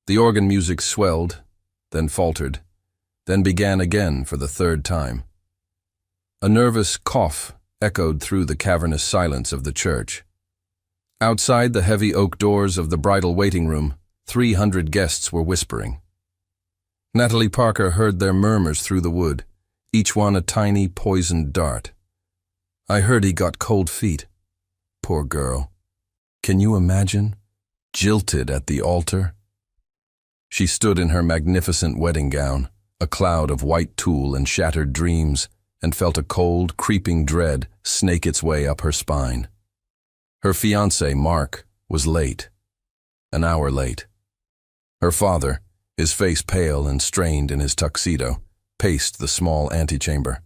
The organ music swelled, then faltered, then began again for the third time. A nervous cough echoed through the cavernous silence of the church. Outside the heavy oak doors of the bridal waiting room, 300 guests were whispering. Natalie Parker heard their murmurs through the wood, each one a tiny poisoned dart. I heard he got cold feet. Poor girl. Can you imagine? Jilted at the altar? She stood in her magnificent wedding gown, a cloud of white tulle and shattered dreams, and felt a cold, creeping dread snake its way up her spine. Her fiancé, Mark, was late. An hour late. Her father, his face pale and strained in his tuxedo, paced the small antechamber.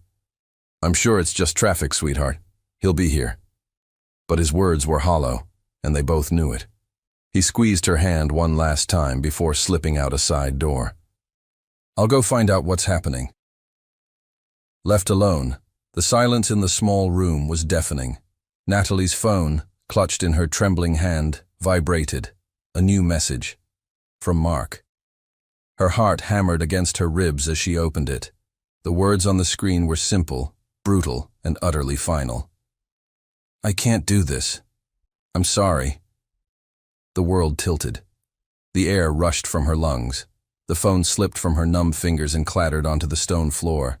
"I'm sure it's just traffic, sweetheart. He'll be here." But his words were hollow, and they both knew it. He squeezed her hand one last time before slipping out a side door. "I'll go find out what's happening." Left alone, the silence in the small room was deafening. Natalie's phone, clutched in her trembling hand, vibrated. A new message. From Mark. Her heart hammered against her ribs as she opened it. The words on the screen were simple, brutal, and utterly final. "I can't do this. I'm sorry." The world tilted. The air rushed from her lungs. The phone slipped from her numb fingers and clattered onto the stone floor.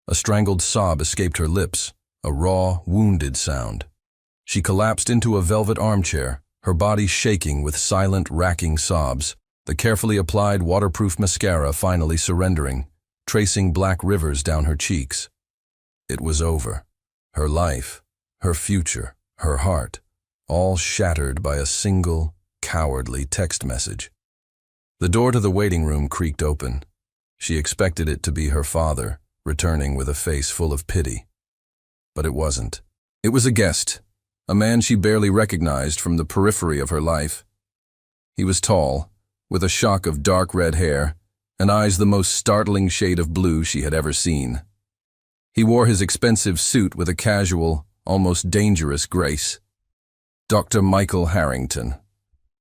A strangled sob escaped her lips, a raw, wounded sound. She collapsed into a velvet armchair, her body shaking with silent, racking sobs, the carefully applied waterproof mascara finally surrendering, tracing black rivers down her cheeks. It was over. Her life, her future, her heart, all shattered by a single, cowardly text message. The door to the waiting room creaked open. She expected it to be her father, returning with a face full of pity. But it wasn't. It was a guest, a man she barely recognized from the periphery of her life. He was tall, with a shock of dark red hair, and eyes the most startling shade of blue she had ever seen. He wore his expensive suit with a casual, almost dangerous grace. Dr. Michael Harrington,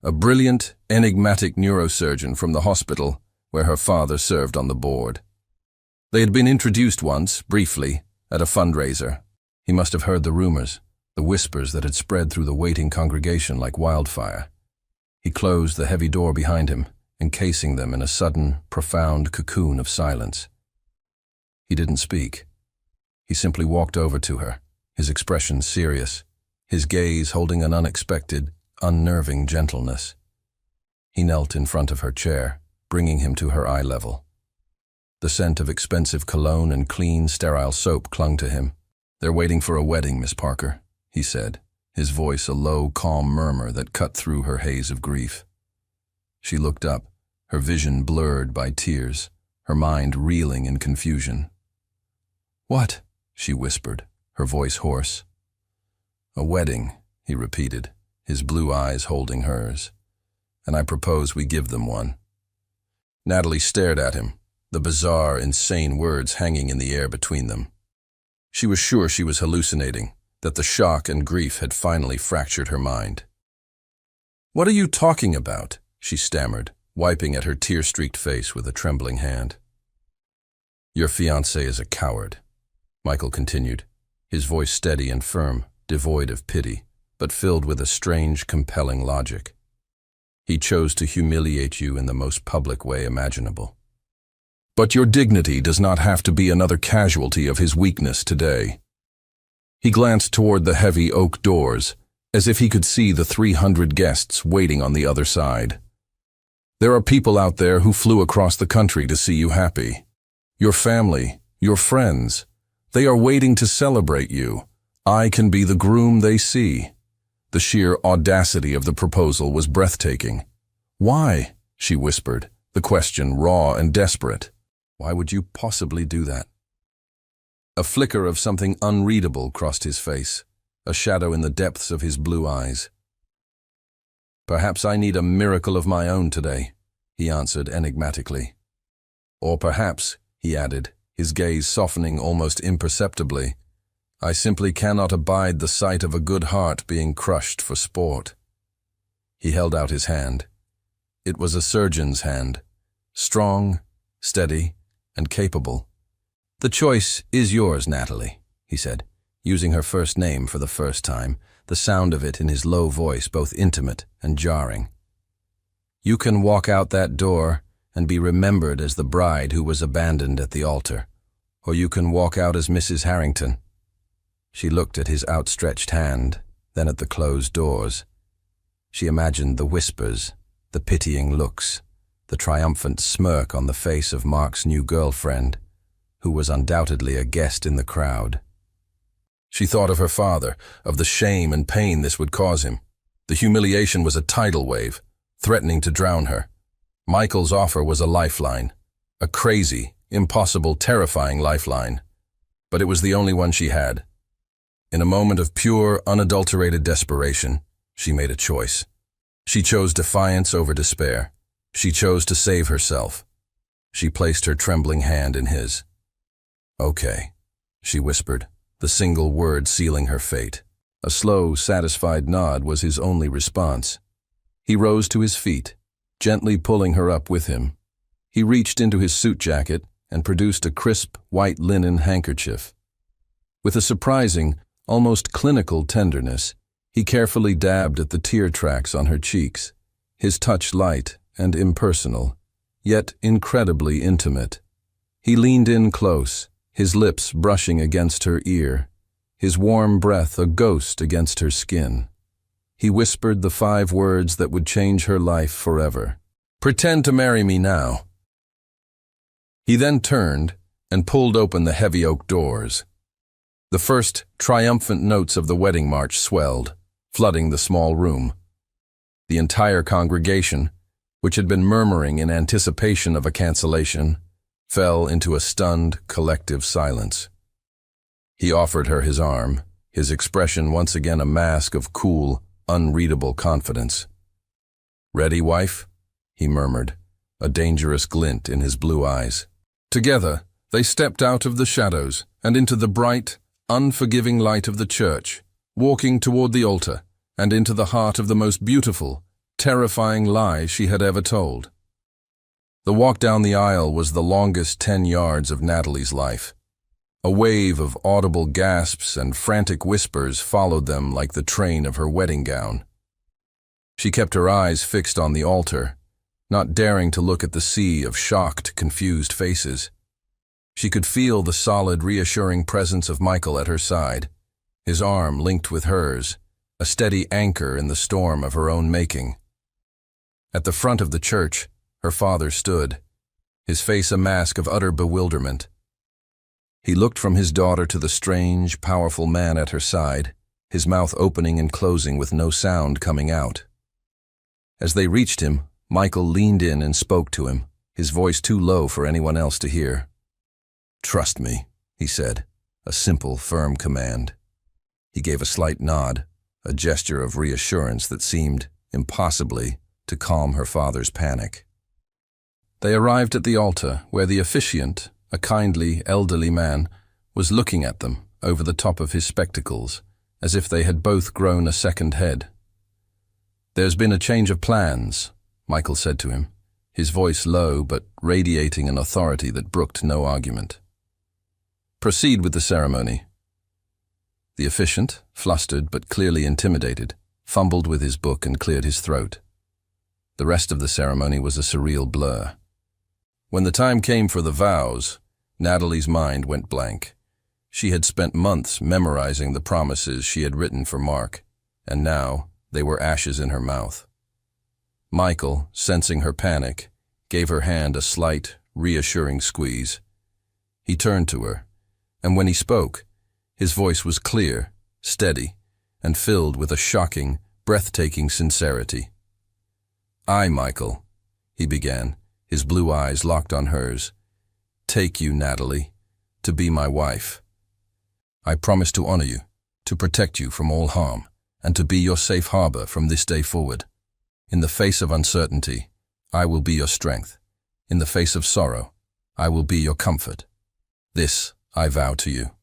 a brilliant, enigmatic neurosurgeon from the hospital where her father served on the board. They had been introduced once, briefly, at a fundraiser. He must have heard the rumors, the whispers that had spread through the waiting congregation like wildfire. He closed the heavy door behind him, encasing them in a sudden, profound cocoon of silence. He didn't speak. He simply walked over to her, his expression serious, his gaze holding an unexpected, unnerving gentleness. He knelt in front of her chair, bringing him to her eye level. The scent of expensive cologne and clean, sterile soap clung to him. "They're waiting for a wedding, Miss Parker," he said, his voice a low, calm murmur that cut through her haze of grief. She looked up, her vision blurred by tears, her mind reeling in confusion. "What?" she whispered, her voice hoarse. "A wedding," he repeated, his blue eyes holding hers. "And I propose we give them one." Natalie stared at him, the bizarre, insane words hanging in the air between them. She was sure she was hallucinating, that the shock and grief had finally fractured her mind. "What are you talking about?" she stammered, wiping at her tear-streaked face with a trembling hand. "Your fiancé is a coward," Michael continued, his voice steady and firm, devoid of pity, but filled with a strange, compelling logic. "He chose to humiliate you in the most public way imaginable. But your dignity does not have to be another casualty of his weakness today." He glanced toward the heavy oak doors, as if he could see the 300 guests waiting on the other side. "There are people out there who flew across the country to see you happy. Your family, your friends, they are waiting to celebrate you. I can be the groom they see." The sheer audacity of the proposal was breathtaking. "Why?" she whispered, the question raw and desperate. "Why would you possibly do that?" A flicker of something unreadable crossed his face, a shadow in the depths of his blue eyes. "Perhaps I need a miracle of my own today," he answered enigmatically. "Or perhaps," he added, his gaze softening almost imperceptibly, "I simply cannot abide the sight of a good heart being crushed for sport." He held out his hand. It was a surgeon's hand, strong, steady, and capable. "The choice is yours, Natalie," he said, using her first name for the first time, the sound of it in his low voice both intimate and jarring. "You can walk out that door and be remembered as the bride who was abandoned at the altar, or you can walk out as Mrs. Harrington." She looked at his outstretched hand, then at the closed doors. She imagined the whispers, the pitying looks, the triumphant smirk on the face of Mark's new girlfriend, who was undoubtedly a guest in the crowd. She thought of her father, of the shame and pain this would cause him. The humiliation was a tidal wave, threatening to drown her. Michael's offer was a lifeline, a crazy, impossible, terrifying lifeline. But it was the only one she had. In a moment of pure, unadulterated desperation, she made a choice. She chose defiance over despair. She chose to save herself. She placed her trembling hand in his. "Okay," she whispered, the single word sealing her fate. A slow, satisfied nod was his only response. He rose to his feet, gently pulling her up with him. He reached into his suit jacket and produced a crisp, white linen handkerchief. With a surprising, almost clinical tenderness, he carefully dabbed at the tear tracks on her cheeks, his touch light and impersonal, yet incredibly intimate. He leaned in close, his lips brushing against her ear, his warm breath a ghost against her skin. He whispered the 5 words that would change her life forever. "Pretend to marry me now." He then turned and pulled open the heavy oak doors. The first triumphant notes of the wedding march swelled, flooding the small room. The entire congregation, which had been murmuring in anticipation of a cancellation, fell into a stunned, collective silence. He offered her his arm, his expression once again a mask of cool, unreadable confidence. "Ready, wife?" he murmured, a dangerous glint in his blue eyes. Together, they stepped out of the shadows and into the bright, unforgiving light of the church, walking toward the altar and into the heart of the most beautiful, terrifying lie she had ever told. The walk down the aisle was the longest 10 yards of Natalie's life. A wave of audible gasps and frantic whispers followed them like the train of her wedding gown. She kept her eyes fixed on the altar, not daring to look at the sea of shocked, confused faces. She could feel the solid, reassuring presence of Michael at her side, his arm linked with hers, a steady anchor in the storm of her own making. At the front of the church, her father stood, his face a mask of utter bewilderment. He looked from his daughter to the strange, powerful man at her side, his mouth opening and closing with no sound coming out. As they reached him, Michael leaned in and spoke to him, his voice too low for anyone else to hear. "Trust me," he said, a simple, firm command. He gave a slight nod, a gesture of reassurance that seemed, impossibly, to calm her father's panic. They arrived at the altar, where the officiant, a kindly, elderly man, was looking at them over the top of his spectacles, as if they had both grown a second head. "There's been a change of plans," Michael said to him, his voice low but radiating an authority that brooked no argument. "Proceed with the ceremony." The officiant, flustered but clearly intimidated, fumbled with his book and cleared his throat. The rest of the ceremony was a surreal blur. When the time came for the vows, Natalie's mind went blank. She had spent months memorizing the promises she had written for Mark, and now they were ashes in her mouth. Michael, sensing her panic, gave her hand a slight, reassuring squeeze. He turned to her, and when he spoke, his voice was clear, steady, and filled with a shocking, breathtaking sincerity. "I, Michael," he began, his blue eyes locked on hers, "take you, Natalie, to be my wife. I promise to honor you, to protect you from all harm, and to be your safe harbor from this day forward. In the face of uncertainty, I will be your strength. In the face of sorrow, I will be your comfort. This I vow to you."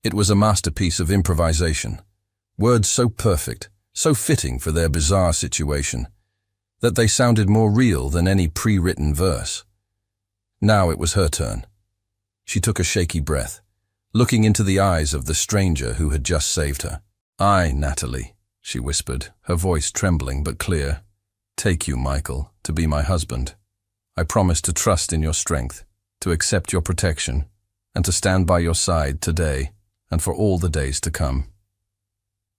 It was a masterpiece of improvisation, words so perfect, so fitting for their bizarre situation. that they sounded more real than any pre-written verse. Now it was her turn. She took a shaky breath, looking into the eyes of the stranger who had just saved her. "I, Natalie," she whispered, her voice trembling but clear, "take you, Michael, to be my husband. I promise to trust in your strength, to accept your protection, and to stand by your side today and for all the days to come."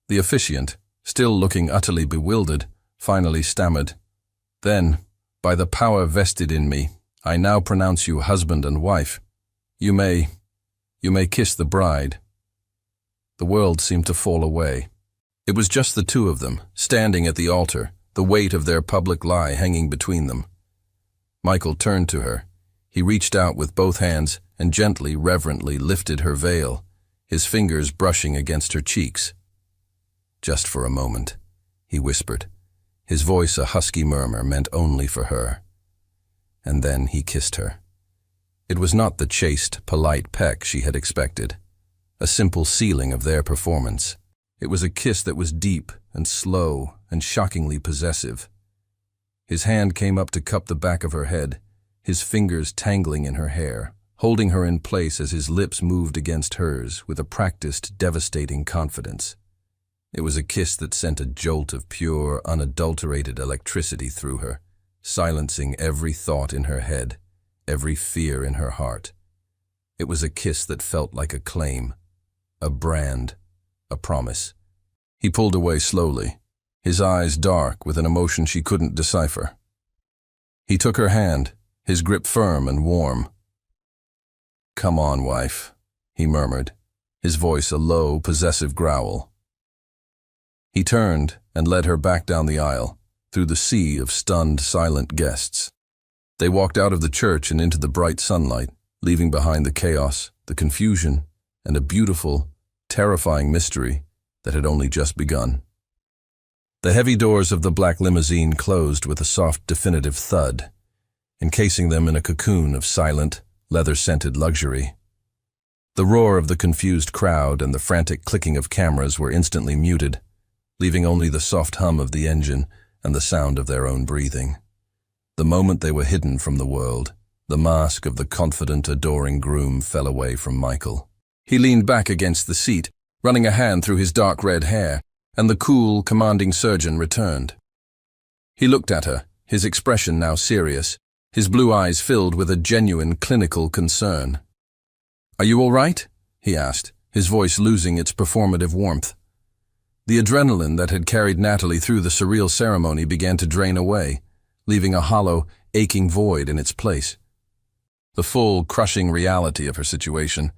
The officiant, still looking utterly bewildered, finally stammered, "Then, by the power vested in me, I now pronounce you husband and wife. You may kiss the bride." The world seemed to fall away. It was just the two of them, standing at the altar, the weight of their public lie hanging between them. Michael turned to her. He reached out with both hands and gently, reverently lifted her veil, his fingers brushing against her cheeks. "Just for a moment," he whispered, his voice a husky murmur meant only for her. And then he kissed her. It was not the chaste, polite peck she had expected, a simple sealing of their performance. It was a kiss that was deep and slow and shockingly possessive. His hand came up to cup the back of her head, his fingers tangling in her hair, holding her in place as his lips moved against hers with a practiced, devastating confidence. It was a kiss that sent a jolt of pure, unadulterated electricity through her, silencing every thought in her head, every fear in her heart. It was a kiss that felt like a claim, a brand, a promise. He pulled away slowly, his eyes dark with an emotion she couldn't decipher. He took her hand, his grip firm and warm. "Come on, wife," he murmured, his voice a low, possessive growl. He turned and led her back down the aisle, through the sea of stunned, silent guests. They walked out of the church and into the bright sunlight, leaving behind the chaos, the confusion, and a beautiful, terrifying mystery that had only just begun. The heavy doors of the black limousine closed with a soft, definitive thud, encasing them in a cocoon of silent, leather-scented luxury. The roar of the confused crowd and the frantic clicking of cameras were instantly muted, leaving only the soft hum of the engine and the sound of their own breathing. The moment they were hidden from the world, the mask of the confident, adoring groom fell away from Michael. He leaned back against the seat, running a hand through his dark red hair, and the cool, commanding surgeon returned. He looked at her, his expression now serious, his blue eyes filled with a genuine clinical concern. "Are you all right?" he asked, his voice losing its performative warmth. The adrenaline that had carried Natalie through the surreal ceremony began to drain away, leaving a hollow, aching void in its place. The full, crushing reality of her situation,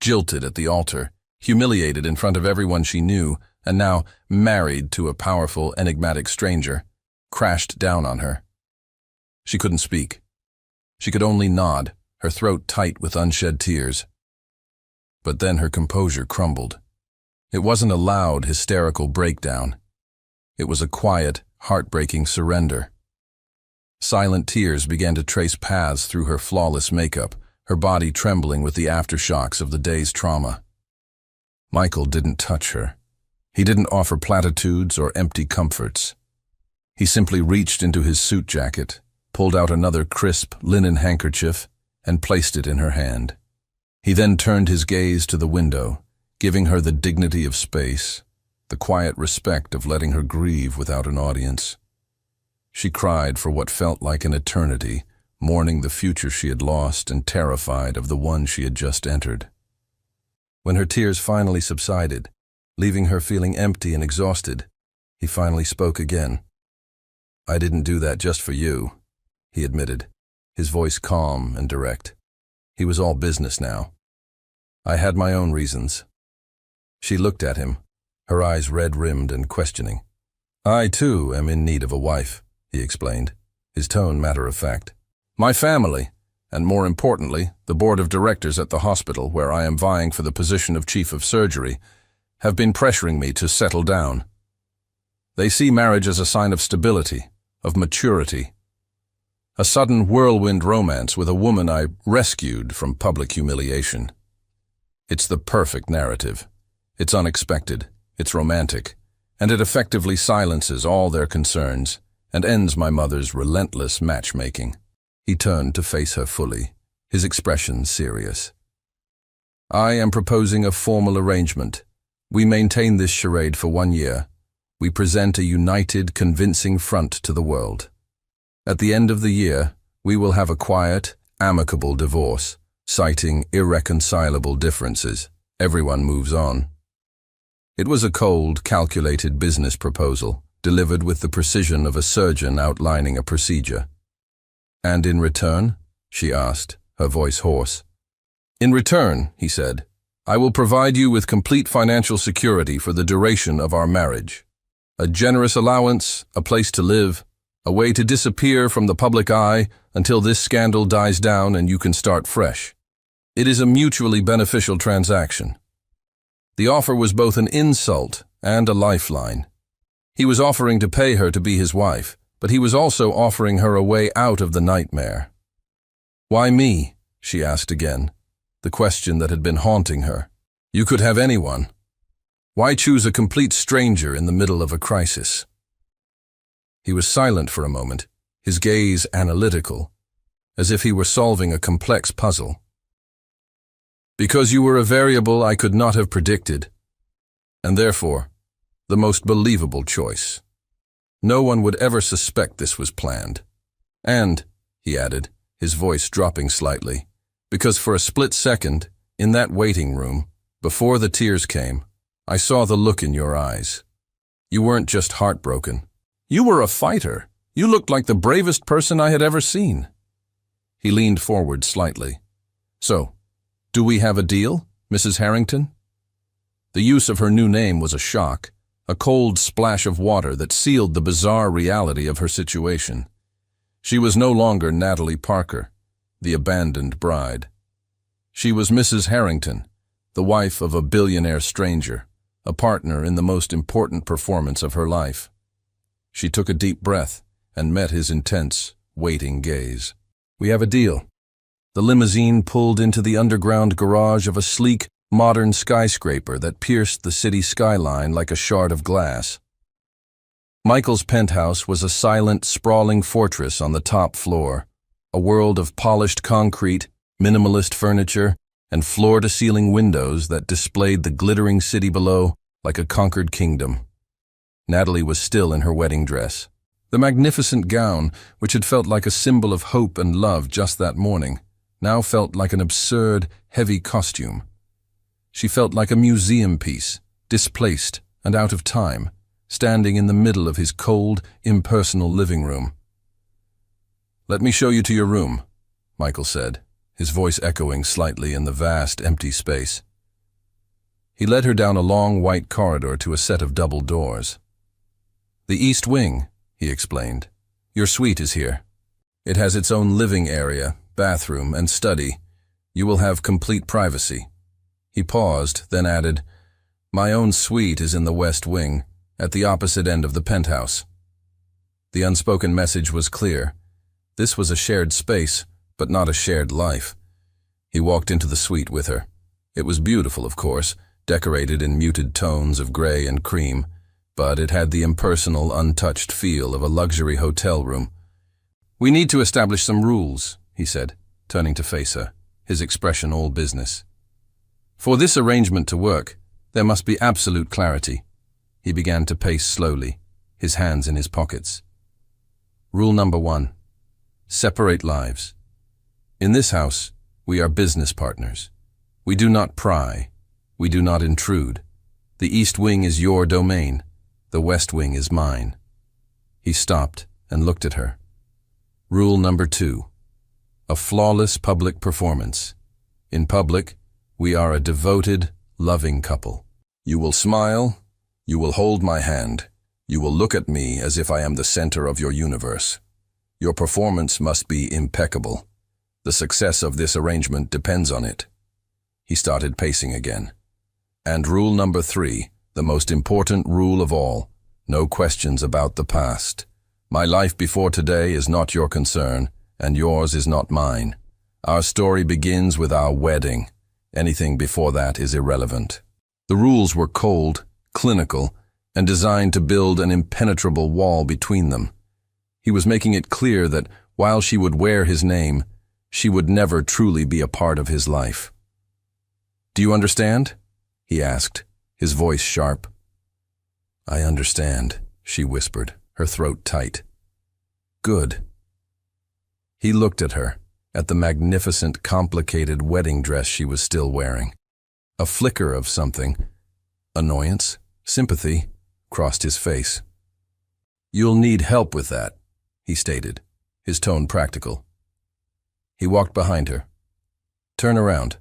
jilted at the altar, humiliated in front of everyone she knew, and now married to a powerful, enigmatic stranger, crashed down on her. She couldn't speak. She could only nod, her throat tight with unshed tears. But then her composure crumbled. It wasn't a loud, hysterical breakdown. It was a quiet, heartbreaking surrender. Silent tears began to trace paths through her flawless makeup, her body trembling with the aftershocks of the day's trauma. Michael didn't touch her. He didn't offer platitudes or empty comforts. He simply reached into his suit jacket, pulled out another crisp linen handkerchief, and placed it in her hand. He then turned his gaze to the window, giving her the dignity of space, the quiet respect of letting her grieve without an audience. She cried for what felt like an eternity, mourning the future she had lost and terrified of the one she had just entered. When her tears finally subsided, leaving her feeling empty and exhausted, he finally spoke again. "I didn't do that just for you," he admitted, his voice calm and direct. He was all business now. "I had my own reasons." She looked at him, her eyes red-rimmed and questioning. "I, too, am in need of a wife," he explained, his tone matter-of-fact. "My family, and more importantly, the board of directors at the hospital where I am vying for the position of chief of surgery, have been pressuring me to settle down. They see marriage as a sign of stability, of maturity. A sudden whirlwind romance with a woman I rescued from public humiliation. It's the perfect narrative. It's unexpected, it's romantic, and it effectively silences all their concerns and ends my mother's relentless matchmaking." He turned to face her fully, his expression serious. "I am proposing a formal arrangement. We maintain this charade for 1 year. We present a united, convincing front to the world. At the end of the year, we will have a quiet, amicable divorce, citing irreconcilable differences. Everyone moves on." It was a cold, calculated business proposal, delivered with the precision of a surgeon outlining a procedure. "And in return?" she asked, her voice hoarse. "In return," he said, "I will provide you with complete financial security for the duration of our marriage. A generous allowance, a place to live, a way to disappear from the public eye until this scandal dies down and you can start fresh. It is a mutually beneficial transaction." The offer was both an insult and a lifeline. He was offering to pay her to be his wife, but he was also offering her a way out of the nightmare. "Why me?" she asked again, the question that had been haunting her. "You could have anyone. Why choose a complete stranger in the middle of a crisis?" He was silent for a moment, his gaze analytical, as if he were solving a complex puzzle. "Because you were a variable I could not have predicted, and therefore, the most believable choice. No one would ever suspect this was planned. And," he added, his voice dropping slightly, "because for a split second, in that waiting room, before the tears came, I saw the look in your eyes. You weren't just heartbroken. You were a fighter. You looked like the bravest person I had ever seen." He leaned forward slightly. "So, do we have a deal, Mrs. Harrington?" The use of her new name was a shock, a cold splash of water that sealed the bizarre reality of her situation. She was no longer Natalie Parker, the abandoned bride. She was Mrs. Harrington, the wife of a billionaire stranger, a partner in the most important performance of her life. She took a deep breath and met his intense, waiting gaze. "We have a deal." The limousine pulled into the underground garage of a sleek, modern skyscraper that pierced the city skyline like a shard of glass. Michael's penthouse was a silent, sprawling fortress on the top floor, a world of polished concrete, minimalist furniture, and floor-to-ceiling windows that displayed the glittering city below like a conquered kingdom. Natalie was still in her wedding dress. The magnificent gown, which had felt like a symbol of hope and love just that morning, now felt like an absurd, heavy costume. She felt like a museum piece, displaced and out of time, standing in the middle of his cold, impersonal living room. "Let me show you to your room," Michael said, his voice echoing slightly in the vast, empty space. He led her down a long, white corridor to a set of double doors. "The East Wing," he explained. "Your suite is here. It has its own living area, bathroom, and study. You will have complete privacy." He paused, then added, "My own suite is in the West Wing, at the opposite end of the penthouse." The unspoken message was clear. This was a shared space, but not a shared life. He walked into the suite with her. It was beautiful, of course, decorated in muted tones of gray and cream, but it had the impersonal, untouched feel of a luxury hotel room. "We need to establish some rules," he said, turning to face her, his expression all business. "For this arrangement to work, there must be absolute clarity." He began to pace slowly, his hands in his pockets. "Rule number 1. Separate lives. In this house, we are business partners. We do not pry. We do not intrude. The East Wing is your domain. The West Wing is mine." He stopped and looked at her. "Rule number 2. A flawless public performance. In public, we are a devoted, loving couple. You will smile. You will hold my hand. You will look at me as if I am the center of your universe. Your performance must be impeccable. The success of this arrangement depends on it." He started pacing again. "And rule number 3, the most important rule of all, no questions about the past. My life before today is not your concern, and yours is not mine. Our story begins with our wedding. Anything before that is irrelevant." The rules were cold, clinical, and designed to build an impenetrable wall between them. He was making it clear that while she would wear his name, she would never truly be a part of his life. "Do you understand?" he asked, his voice sharp. "I understand," she whispered, her throat tight. "Good." He looked at her, at the magnificent, complicated wedding dress she was still wearing. A flicker of something, annoyance, sympathy, crossed his face. "You'll need help with that," he stated, his tone practical. He walked behind her. "Turn around."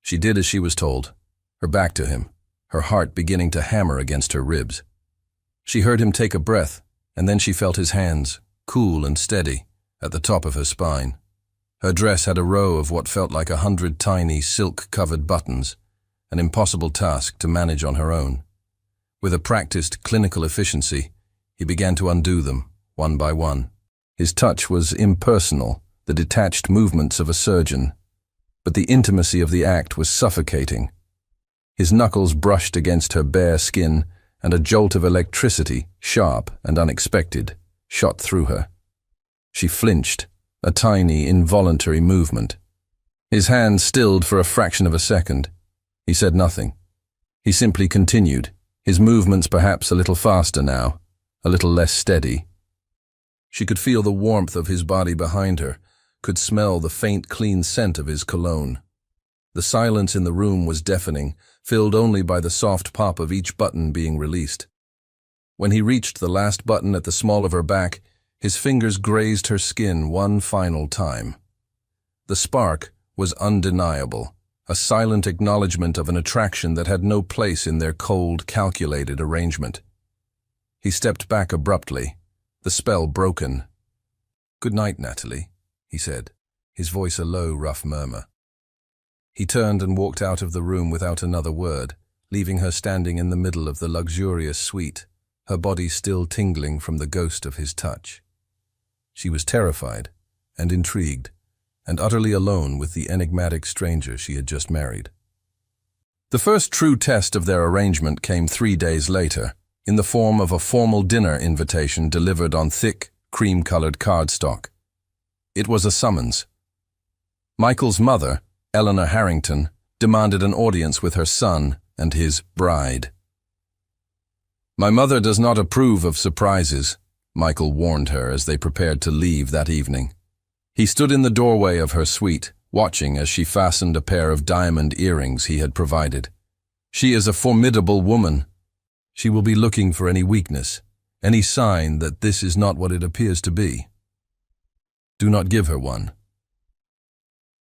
She did as she was told, her back to him, her heart beginning to hammer against her ribs. She heard him take a breath, and then she felt his hands, cool and steady, at the top of her spine. Her dress had a row of what felt like 100 tiny, silk-covered buttons, an impossible task to manage on her own. With a practiced, clinical efficiency, he began to undo them, one by one. His touch was impersonal, the detached movements of a surgeon, but the intimacy of the act was suffocating. His knuckles brushed against her bare skin, and a jolt of electricity, sharp and unexpected, shot through her. She flinched, a tiny, involuntary movement. His hand stilled for a fraction of a second. He said nothing. He simply continued, his movements perhaps a little faster now, a little less steady. She could feel the warmth of his body behind her, could smell the faint, clean scent of his cologne. The silence in the room was deafening, filled only by the soft pop of each button being released. When he reached the last button at the small of her back, his fingers grazed her skin one final time. The spark was undeniable, a silent acknowledgement of an attraction that had no place in their cold, calculated arrangement. He stepped back abruptly, the spell broken. "Good night, Natalie," he said, his voice a low, rough murmur. He turned and walked out of the room without another word, leaving her standing in the middle of the luxurious suite, her body still tingling from the ghost of his touch. She was terrified and intrigued, and utterly alone with the enigmatic stranger she had just married. The first true test of their arrangement came 3 days later, in the form of a formal dinner invitation delivered on thick, cream-colored cardstock. It was a summons. Michael's mother, Eleanor Harrington, demanded an audience with her son and his bride. "My mother does not approve of surprises," Michael warned her as they prepared to leave that evening. He stood in the doorway of her suite, watching as she fastened a pair of diamond earrings he had provided. "She is a formidable woman. She will be looking for any weakness, any sign that this is not what it appears to be. Do not give her one."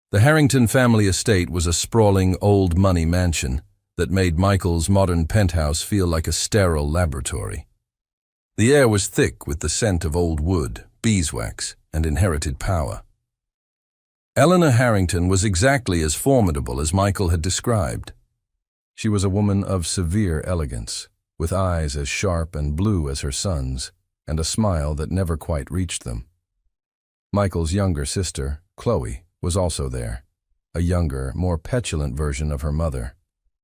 The Harrington family estate was a sprawling old money mansion that made Michael's modern penthouse feel like a sterile laboratory. The air was thick with the scent of old wood, beeswax, and inherited power. Eleanor Harrington was exactly as formidable as Michael had described. She was a woman of severe elegance, with eyes as sharp and blue as her son's, and a smile that never quite reached them. Michael's younger sister, Chloe, was also there, a younger, more petulant version of her mother,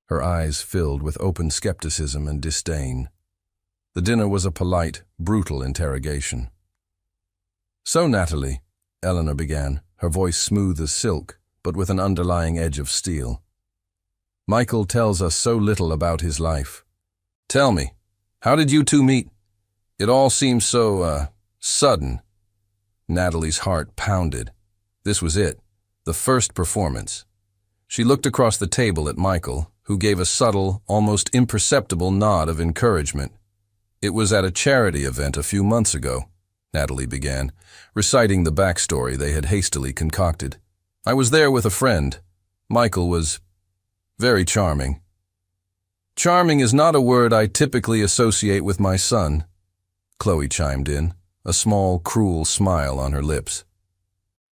her eyes filled with open skepticism and disdain. The dinner was a polite, brutal interrogation. "So, Natalie," Eleanor began, her voice smooth as silk, but with an underlying edge of steel. "Michael tells us so little about his life. Tell me, how did you two meet? It all seems so, sudden." Natalie's heart pounded. This was it, the first performance. She looked across the table at Michael, who gave a subtle, almost imperceptible nod of encouragement. "It was at a charity event a few months ago," Natalie began, reciting the backstory they had hastily concocted. "I was there with a friend. Michael was very charming." "Charming is not a word I typically associate with my son," Chloe chimed in, a small, cruel smile on her lips.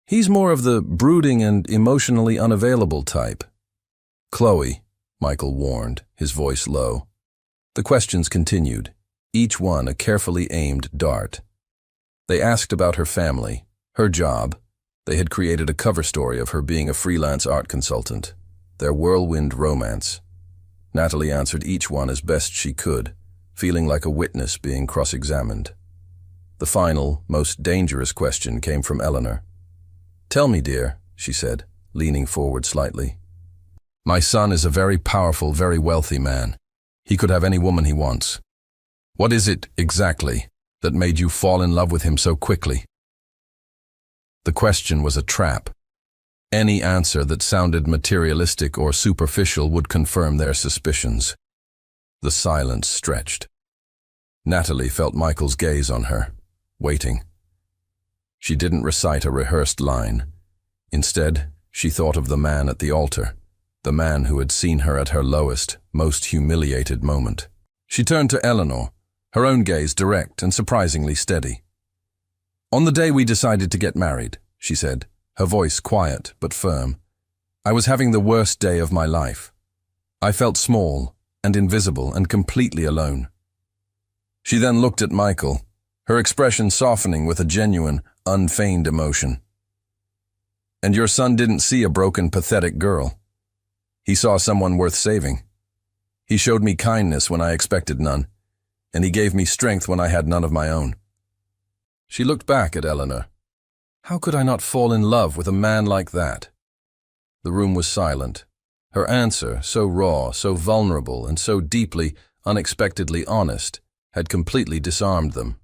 "He's more of the brooding and emotionally unavailable type." "Chloe," Michael warned, his voice low. The questions continued, each one a carefully aimed dart. They asked about her family, her job. They had created a cover story of her being a freelance art consultant, their whirlwind romance. Natalie answered each one as best she could, feeling like a witness being cross-examined. The final, most dangerous question came from Eleanor. "Tell me, dear," she said, leaning forward slightly. "My son is a very powerful, very wealthy man. He could have any woman he wants. What is it, exactly, that made you fall in love with him so quickly?" The question was a trap. Any answer that sounded materialistic or superficial would confirm their suspicions. The silence stretched. Natalie felt Michael's gaze on her, waiting. She didn't recite a rehearsed line. Instead, she thought of the man at the altar, the man who had seen her at her lowest, most humiliated moment. She turned to Eleanor, her own gaze direct and surprisingly steady. "On the day we decided to get married," she said, her voice quiet but firm, "I was having the worst day of my life. I felt small and invisible and completely alone." She then looked at Michael, her expression softening with a genuine, unfeigned emotion. "And your son didn't see a broken, pathetic girl. He saw someone worth saving. He showed me kindness when I expected none, and he gave me strength when I had none of my own." She looked back at Eleanor. How could I not fall in love with a man like that? The room was silent. Her answer, so raw, so vulnerable, and so deeply, unexpectedly honest, had completely disarmed them.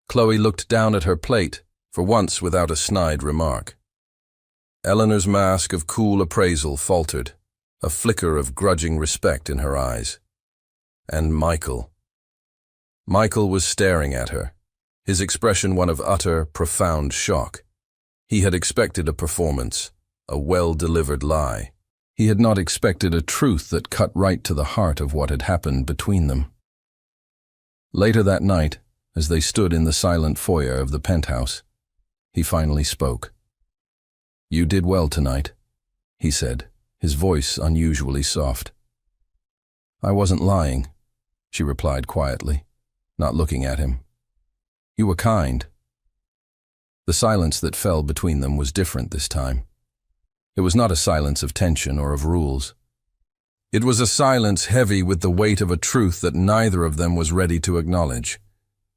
Chloe looked down at her plate, for once without a snide remark. Eleanor's mask of cool appraisal faltered, a flicker of grudging respect in her eyes. And Michael. Michael was staring at her, his expression one of utter, profound shock. He had expected a performance, a well-delivered lie. He had not expected a truth that cut right to the heart of what had happened between them. Later that night, as they stood in the silent foyer of the penthouse, he finally spoke. "You did well tonight," he said, his voice unusually soft. "I wasn't lying," she replied quietly, not looking at him. "You were kind." The silence that fell between them was different this time. It was not a silence of tension or of rules. It was a silence heavy with the weight of a truth that neither of them was ready to acknowledge,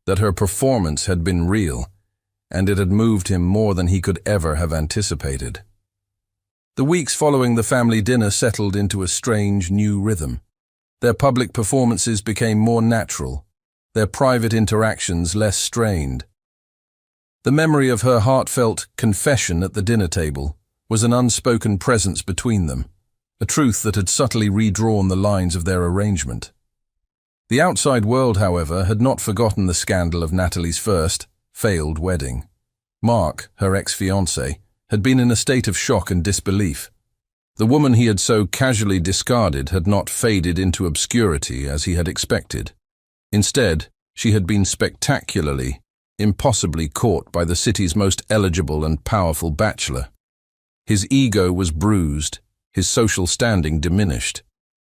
that her performance had been real, and it had moved him more than he could ever have anticipated. The weeks following the family dinner settled into a strange new rhythm. Their public performances became more natural, their private interactions less strained. The memory of her heartfelt confession at the dinner table was an unspoken presence between them, a truth that had subtly redrawn the lines of their arrangement. The outside world, however, had not forgotten the scandal of Natalie's first, failed wedding. Mark, her ex-fiancé, had been in a state of shock and disbelief. The woman he had so casually discarded had not faded into obscurity as he had expected. Instead, she had been spectacularly, impossibly caught by the city's most eligible and powerful bachelor. His ego was bruised, his social standing diminished.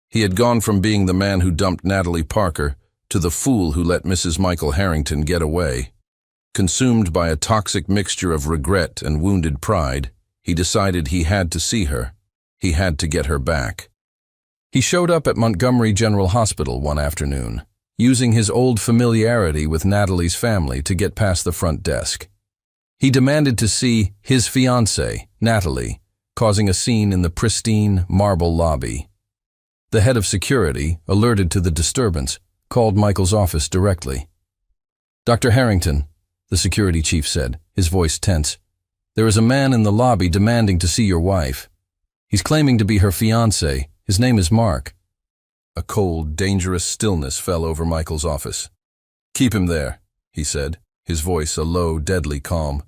He had gone from being the man who dumped Natalie Parker to the fool who let Mrs. Michael Harrington get away. Consumed by a toxic mixture of regret and wounded pride, he decided he had to see her. He had to get her back. He showed up at Montgomery General Hospital one afternoon, using his old familiarity with Natalie's family to get past the front desk. He demanded to see his fiancée, Natalie, causing a scene in the pristine marble lobby. The head of security, alerted to the disturbance, called Michael's office directly. "Dr. Harrington," the security chief said, his voice tense, "there is a man in the lobby demanding to see your wife. He's claiming to be her fiancé. His name is Mark." A cold, dangerous stillness fell over Michael's office. "Keep him there," he said, his voice a low, deadly calm.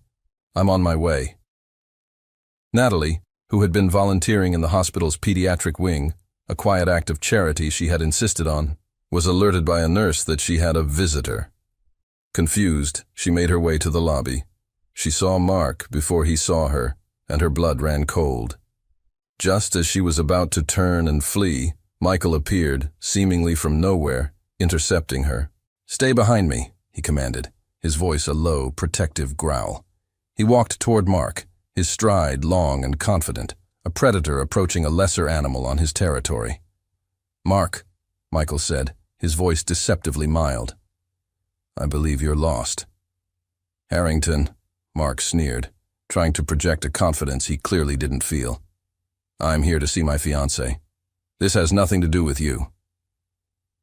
"I'm on my way." Natalie, who had been volunteering in the hospital's pediatric wing, a quiet act of charity she had insisted on, was alerted by a nurse that she had a visitor. Confused, she made her way to the lobby. She saw Mark before he saw her, and her blood ran cold. Just as she was about to turn and flee, Michael appeared, seemingly from nowhere, intercepting her. "Stay behind me," he commanded, his voice a low, protective growl. He walked toward Mark, his stride long and confident, a predator approaching a lesser animal on his territory. "Mark," Michael said, his voice deceptively mild. "I believe you're lost." Harrington, Mark sneered, trying to project a confidence he clearly didn't feel. I'm here to see my fiancé. This has nothing to do with you.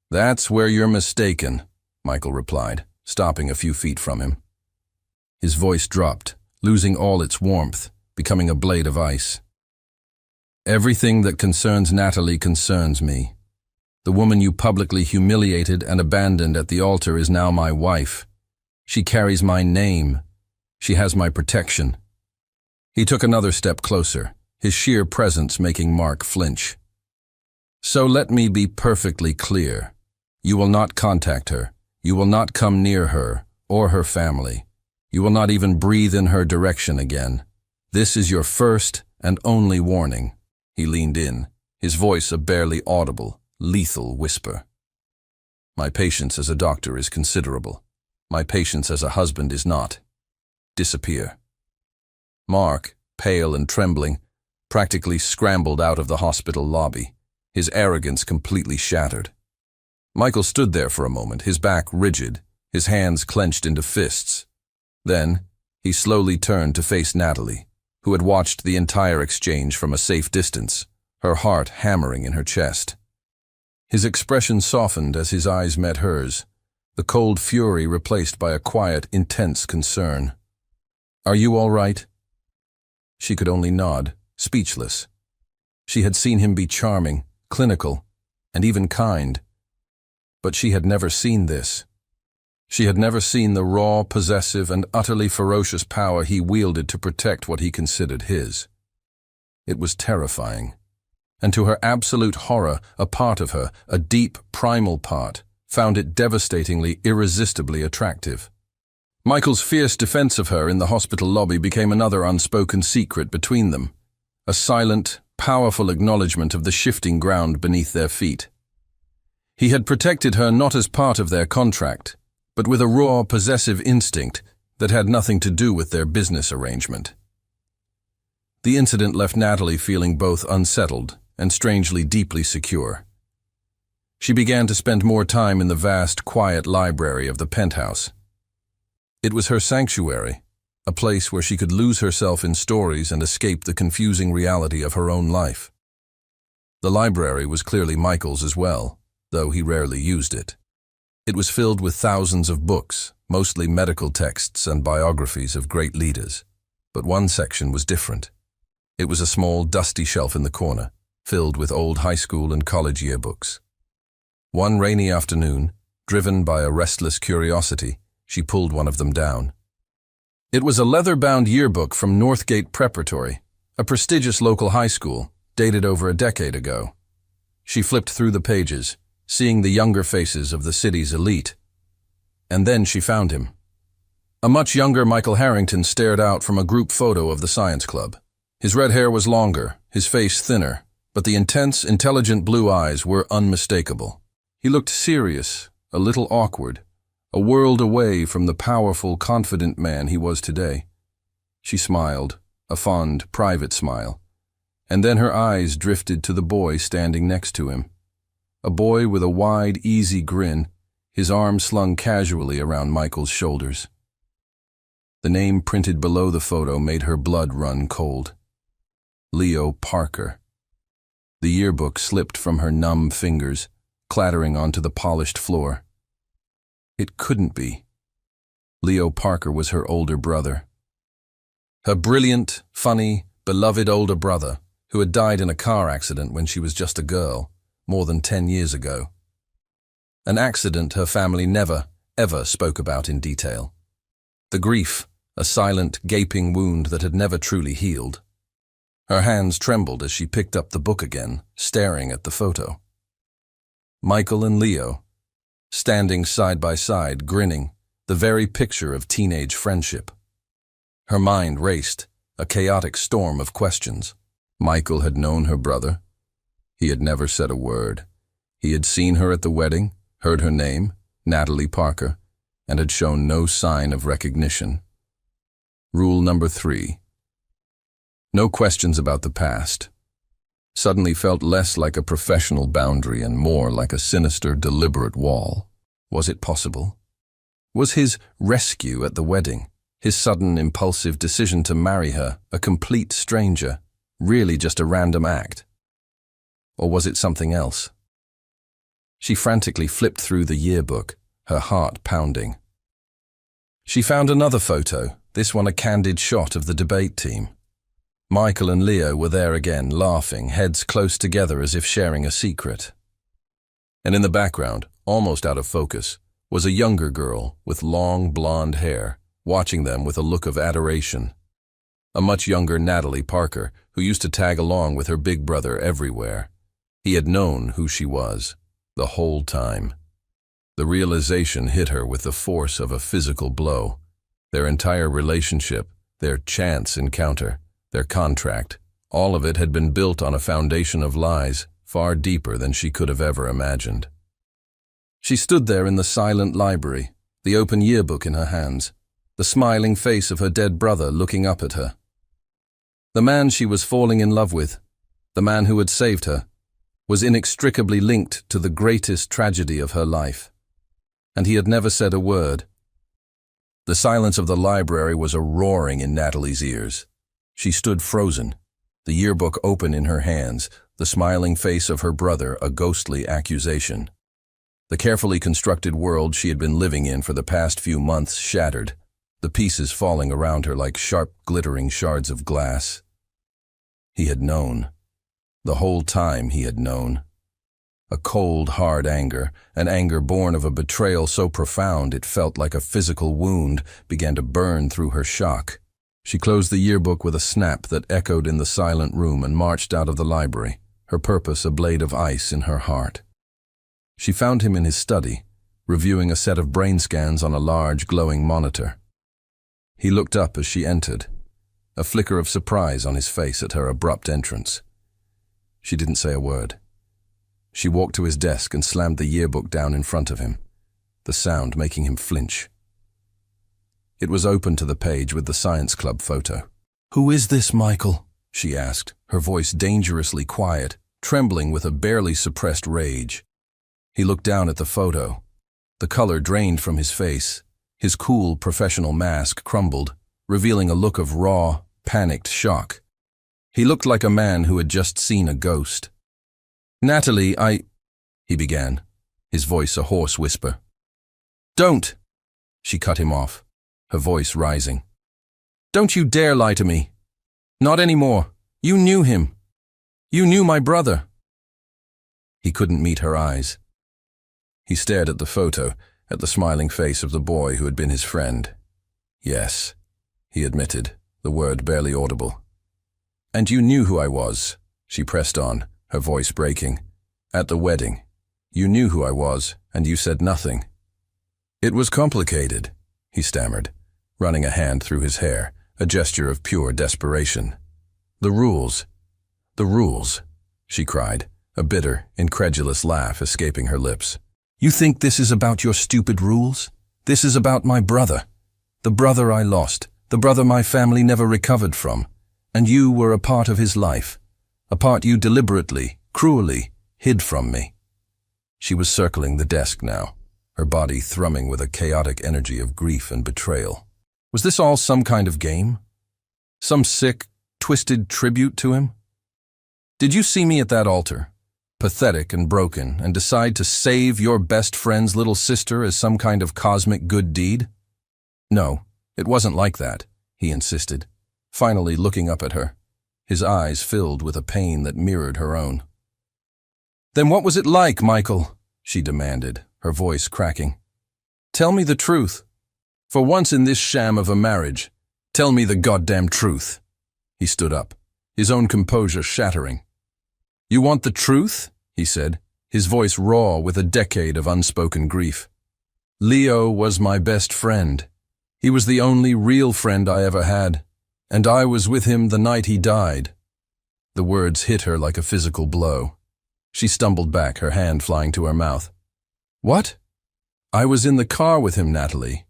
That's where you're mistaken, Michael replied, stopping a few feet from him. His voice dropped, losing all its warmth, becoming a blade of ice. Everything that concerns Natalie concerns me. The woman you publicly humiliated and abandoned at the altar is now my wife. She carries my name. She has my protection. He took another step closer, his sheer presence making Mark flinch. So let me be perfectly clear. You will not contact her. You will not come near her or her family. You will not even breathe in her direction again. This is your first and only warning. He leaned in, his voice a barely audible, lethal whisper. My patience as a doctor is considerable. My patience as a husband is not. Disappear. Mark, pale and trembling, practically scrambled out of the hospital lobby, his arrogance completely shattered. Michael stood there for a moment, his back rigid, his hands clenched into fists. Then, he slowly turned to face Natalie, who had watched the entire exchange from a safe distance, her heart hammering in her chest. His expression softened as his eyes met hers, the cold fury replaced by a quiet, intense concern. Are you all right? She could only nod, speechless. She had seen him be charming, clinical, and even kind. But she had never seen this. She had never seen the raw, possessive, and utterly ferocious power he wielded to protect what he considered his. It was terrifying. And to her absolute horror, a part of her, a deep, primal part, found it devastatingly, irresistibly attractive. Michael's fierce defense of her in the hospital lobby became another unspoken secret between them, a silent, powerful acknowledgement of the shifting ground beneath their feet. He had protected her not as part of their contract, but with a raw, possessive instinct that had nothing to do with their business arrangement. The incident left Natalie feeling both unsettled and strangely deeply secure. She began to spend more time in the vast, quiet library of the penthouse. It was her sanctuary, a place where she could lose herself in stories and escape the confusing reality of her own life. The library was clearly Michael's as well, though he rarely used it. It was filled with thousands of books, mostly medical texts and biographies of great leaders. But one section was different. It was a small, dusty shelf in the corner, filled with old high school and college yearbooks. One rainy afternoon, driven by a restless curiosity, she pulled one of them down. It was a leather-bound yearbook from Northgate Preparatory, a prestigious local high school, dated over a decade ago. She flipped through the pages, seeing the younger faces of the city's elite. And then she found him. A much younger Michael Harrington stared out from a group photo of the science club. His red hair was longer, his face thinner, but the intense, intelligent blue eyes were unmistakable. He looked serious, a little awkward, a world away from the powerful, confident man he was today. She smiled, a fond, private smile, and then her eyes drifted to the boy standing next to him. A boy with a wide, easy grin, his arm slung casually around Michael's shoulders. The name printed below the photo made her blood run cold. Leo Parker. The yearbook slipped from her numb fingers, clattering onto the polished floor. It couldn't be. Leo Parker was her older brother. Her brilliant, funny, beloved older brother, who had died in a car accident when she was just a girl, more than 10 years ago. An accident her family never, ever spoke about in detail. The grief, a silent, gaping wound that had never truly healed. Her hands trembled as she picked up the book again, staring at the photo. Michael and Leo, standing side by side, grinning, the very picture of teenage friendship. Her mind raced, a chaotic storm of questions. Michael had known her brother. He had never said a word. He had seen her at the wedding, heard her name, Natalie Parker, and had shown no sign of recognition. Rule number 3. No questions about the past. Suddenly felt less like a professional boundary and more like a sinister, deliberate wall. Was it possible? Was his rescue at the wedding, His sudden, impulsive decision to marry her, a complete stranger, really just a random act? Or was it something else? She frantically flipped through the yearbook, her heart pounding. She found another photo, this one a candid shot of the debate team. Michael and Leo were there again, laughing, heads close together as if sharing a secret. And in the background, almost out of focus, was a younger girl with long blonde hair, watching them with a look of adoration. A much younger Natalie Parker, who used to tag along with her big brother everywhere. He had known who she was, the whole time. The realization hit her with the force of a physical blow. Their entire relationship, their chance encounter, their contract, all of it had been built on a foundation of lies, far deeper than she could have ever imagined. She stood there in the silent library, the open yearbook in her hands, the smiling face of her dead brother looking up at her. The man she was falling in love with, the man who had saved her, was inextricably linked to the greatest tragedy of her life. And he had never said a word. The silence of the library was a roaring in Natalie's ears. She stood frozen, the yearbook open in her hands, the smiling face of her brother a ghostly accusation. The carefully constructed world she had been living in for the past few months shattered, the pieces falling around her like sharp, glittering shards of glass. He had known. The whole time he had known. A cold, hard anger, an anger born of a betrayal so profound it felt like a physical wound, began to burn through her shock. She closed the yearbook with a snap that echoed in the silent room and marched out of the library, her purpose a blade of ice in her heart. She found him in his study, reviewing a set of brain scans on a large, glowing monitor. He looked up as she entered, a flicker of surprise on his face at her abrupt entrance. She didn't say a word. She walked to his desk and slammed the yearbook down in front of him, the sound making him flinch. It was open to the page with the science club photo. "Who is this, Michael?" she asked, her voice dangerously quiet, trembling with a barely suppressed rage. He looked down at the photo. The color drained from his face. His cool, professional mask crumbled, revealing a look of raw, panicked shock. He looked like a man who had just seen a ghost. "Natalie, he began, his voice a hoarse whisper. "Don't!" She cut him off, her voice rising. "Don't you dare lie to me. Not anymore. You knew him. You knew my brother." He couldn't meet her eyes. He stared at the photo, at the smiling face of the boy who had been his friend. "Yes," he admitted, the word barely audible. "And you knew who I was," she pressed on, her voice breaking. "At the wedding. You knew who I was, and you said nothing." "It was complicated," he stammered, running a hand through his hair, a gesture of pure desperation. The rules, she cried, a bitter, incredulous laugh escaping her lips. "You think this is about your stupid rules? This is about my brother. The brother I lost, the brother my family never recovered from. And you were a part of his life, a part you deliberately, cruelly, hid from me." She was circling the desk now, her body thrumming with a chaotic energy of grief and betrayal. Was this all some kind of game? Some sick, twisted tribute to him? "Did you see me at that altar, pathetic and broken, and decide to save your best friend's little sister as some kind of cosmic good deed?" "No, it wasn't like that," he insisted, finally looking up at her, his eyes filled with a pain that mirrored her own. "Then what was it like, Michael?" she demanded, her voice cracking. "Tell me the truth. For once in this sham of a marriage, tell me the goddamn truth." He stood up, his own composure shattering. "You want the truth?" he said, his voice raw with a decade of unspoken grief. "Leo was my best friend. He was the only real friend I ever had, and I was with him the night he died." The words hit her like a physical blow. She stumbled back, her hand flying to her mouth. "What?" "I was in the car with him, Natalie,"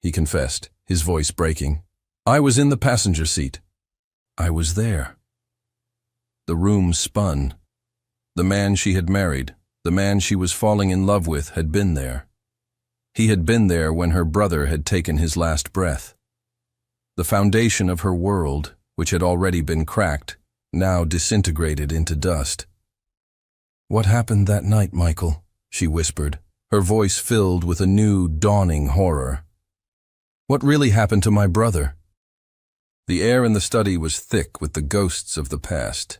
he confessed, his voice breaking. "I was in the passenger seat. I was there." The room spun. The man she had married, the man she was falling in love with, had been there. He had been there when her brother had taken his last breath. The foundation of her world, which had already been cracked, now disintegrated into dust. "What happened that night, Michael?" she whispered, her voice filled with a new, dawning horror. "What really happened to my brother?" The air in the study was thick with the ghosts of the past.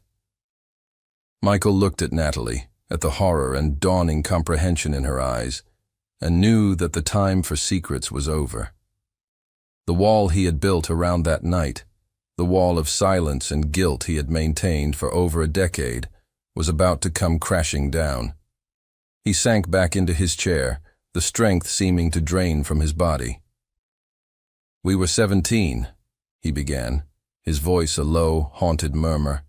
Michael looked at Natalie, at the horror and dawning comprehension in her eyes, and knew that the time for secrets was over. The wall he had built around that night, the wall of silence and guilt he had maintained for over a decade, was about to come crashing down. He sank back into his chair, the strength seeming to drain from his body. "We were 17, he began, his voice a low, haunted murmur.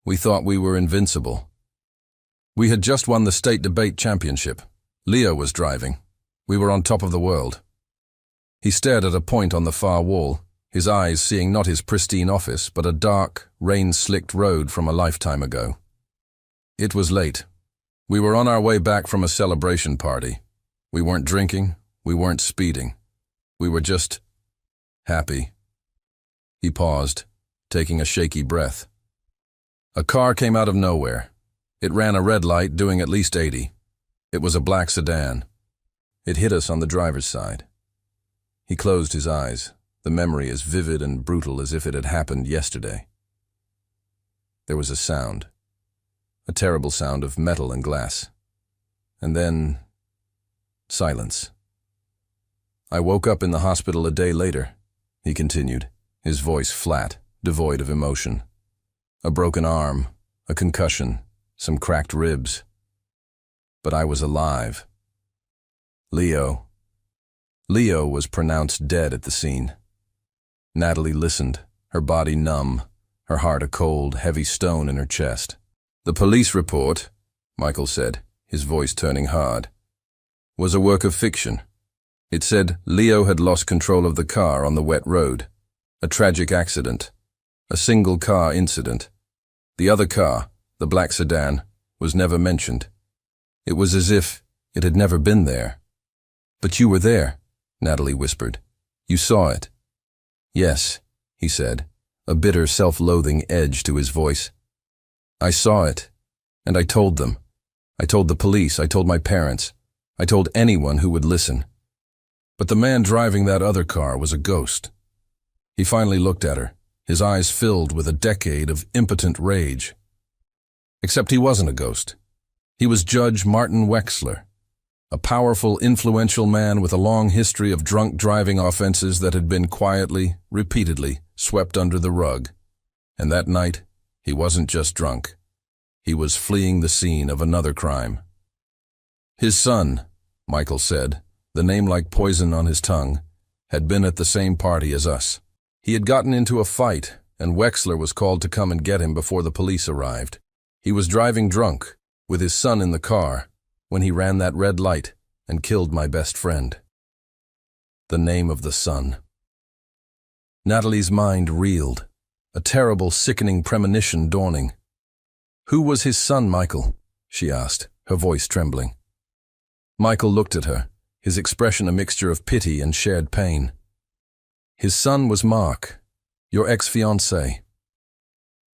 "We thought we were invincible. We had just won the state debate championship. Leo was driving. We were on top of the world." He stared at a point on the far wall, his eyes seeing not his pristine office, but a dark, rain-slicked road from a lifetime ago. It was late. We were on our way back from a celebration party. We weren't drinking, we weren't speeding. We were just happy. He paused, taking a shaky breath. A car came out of nowhere. It ran a red light, doing at least 80. It was a black sedan. It hit us on the driver's side. He closed his eyes, the memory as vivid and brutal as if it had happened yesterday. There was a sound. A terrible sound of metal and glass. And then silence. "I woke up in the hospital a day later," he continued, his voice flat, devoid of emotion. "A broken arm, a concussion, some cracked ribs. But I was alive. Leo was pronounced dead at the scene." Natalie listened, her body numb, her heart a cold, heavy stone in her chest. "The police report," Michael said, his voice turning hard, "was a work of fiction. It said Leo had lost control of the car on the wet road. A tragic accident. A single-car incident. The other car, the black sedan, was never mentioned. It was as if it had never been there." "But you were there," Natalie whispered. "You saw it." "Yes," he said, a bitter self-loathing edge to his voice. "I saw it, and I told them. I told the police, I told my parents. I told anyone who would listen. But the man driving that other car was a ghost." He finally looked at her, his eyes filled with a decade of impotent rage. Except he wasn't a ghost. He was Judge Martin Wexler, a powerful, influential man with a long history of drunk driving offenses that had been quietly, repeatedly, swept under the rug. And that night, he wasn't just drunk. He was fleeing the scene of another crime. His son, Michael said, the name like poison on his tongue, had been at the same party as us. He had gotten into a fight, and Wexler was called to come and get him before the police arrived. He was driving drunk, with his son in the car, when he ran that red light and killed my best friend. The name of the son. Natalie's mind reeled, a terrible, sickening premonition dawning. "Who was his son, Michael?" she asked, her voice trembling. Michael looked at her, his expression a mixture of pity and shared pain. "His son was Mark, your ex-fiancé."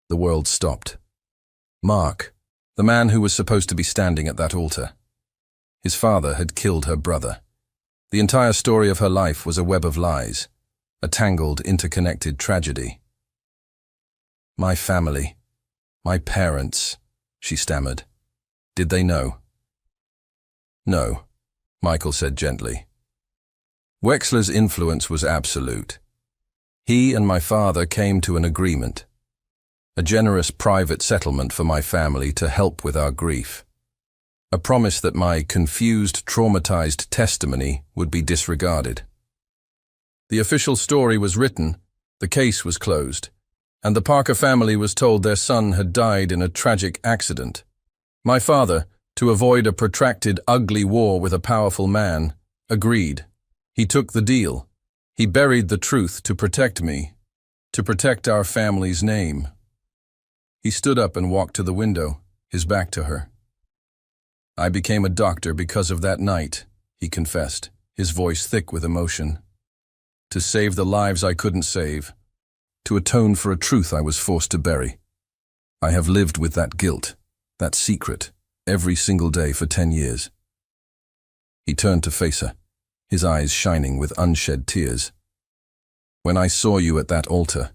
The world stopped. Mark, the man who was supposed to be standing at that altar. His father had killed her brother. The entire story of her life was a web of lies, a tangled, interconnected tragedy. "My family, my parents," she stammered. "Did they know?" "No," Michael said gently. Wexler's influence was absolute. He and my father came to an agreement, a generous private settlement for my family to help with our grief, a promise that my confused, traumatized testimony would be disregarded. The official story was written, the case was closed, and the Parker family was told their son had died in a tragic accident. My father, to avoid a protracted, ugly war with a powerful man, agreed. He took the deal. He buried the truth to protect me, to protect our family's name. He stood up and walked to the window, his back to her. "I became a doctor because of that night," he confessed, his voice thick with emotion. to save the lives I couldn't save, to atone for a truth I was forced to bury. I have lived with that guilt, that secret, every single day for 10 years. He turned to face her, his eyes shining with unshed tears. When I saw you at that altar,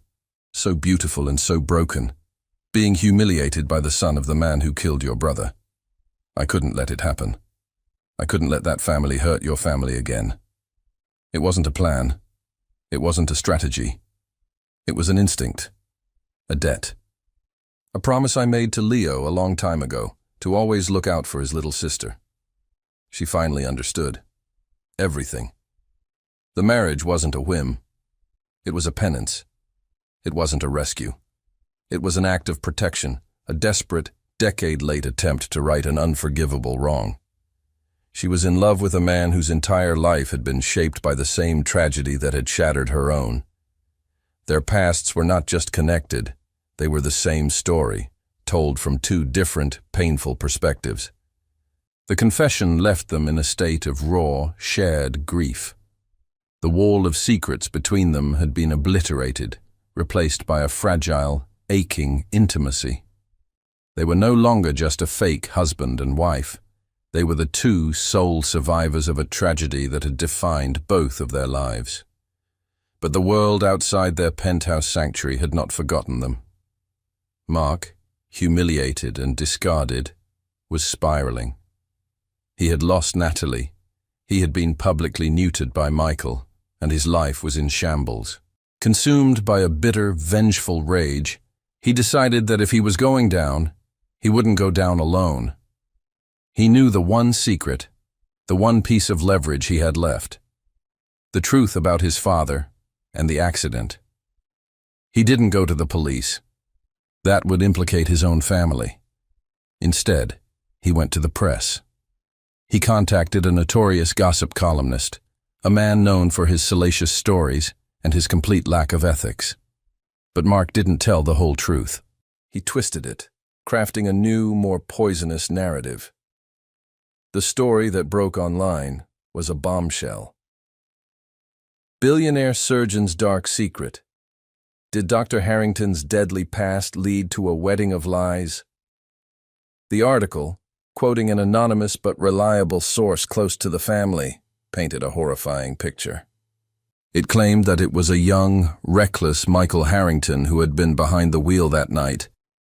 so beautiful and so broken, being humiliated by the son of the man who killed your brother, I couldn't let it happen. I couldn't let that family hurt your family again. It wasn't a plan. It wasn't a strategy. It was an instinct, a debt. A promise I made to Leo a long time ago, to always look out for his little sister. She finally understood. Everything. The marriage wasn't a whim. It was a penance. It wasn't a rescue. It was an act of protection, a desperate, decade-late attempt to right an unforgivable wrong. She was in love with a man whose entire life had been shaped by the same tragedy that had shattered her own. Their pasts were not just connected, they were the same story, told from two different, painful perspectives. The confession left them in a state of raw, shared grief. The wall of secrets between them had been obliterated, replaced by a fragile, aching intimacy. They were no longer just a fake husband and wife. They were the two sole survivors of a tragedy that had defined both of their lives. But the world outside their penthouse sanctuary had not forgotten them. Mark, humiliated and discarded, was spiraling. He had lost Natalie. He had been publicly neutered by Michael, and his life was in shambles. Consumed by a bitter, vengeful rage, he decided that if he was going down, he wouldn't go down alone. He knew the one secret, the one piece of leverage he had left. The truth about his father and the accident. He didn't go to the police. That would implicate his own family. Instead, he went to the press. He contacted a notorious gossip columnist, a man known for his salacious stories and his complete lack of ethics. But Mark didn't tell the whole truth. He twisted it, crafting a new, more poisonous narrative. The story that broke online was a bombshell. Billionaire surgeon's dark secret. Did Dr. Harrington's deadly past lead to a wedding of lies? The article, quoting an anonymous but reliable source close to the family, painted a horrifying picture. It claimed that it was a young, reckless Michael Harrington who had been behind the wheel that night,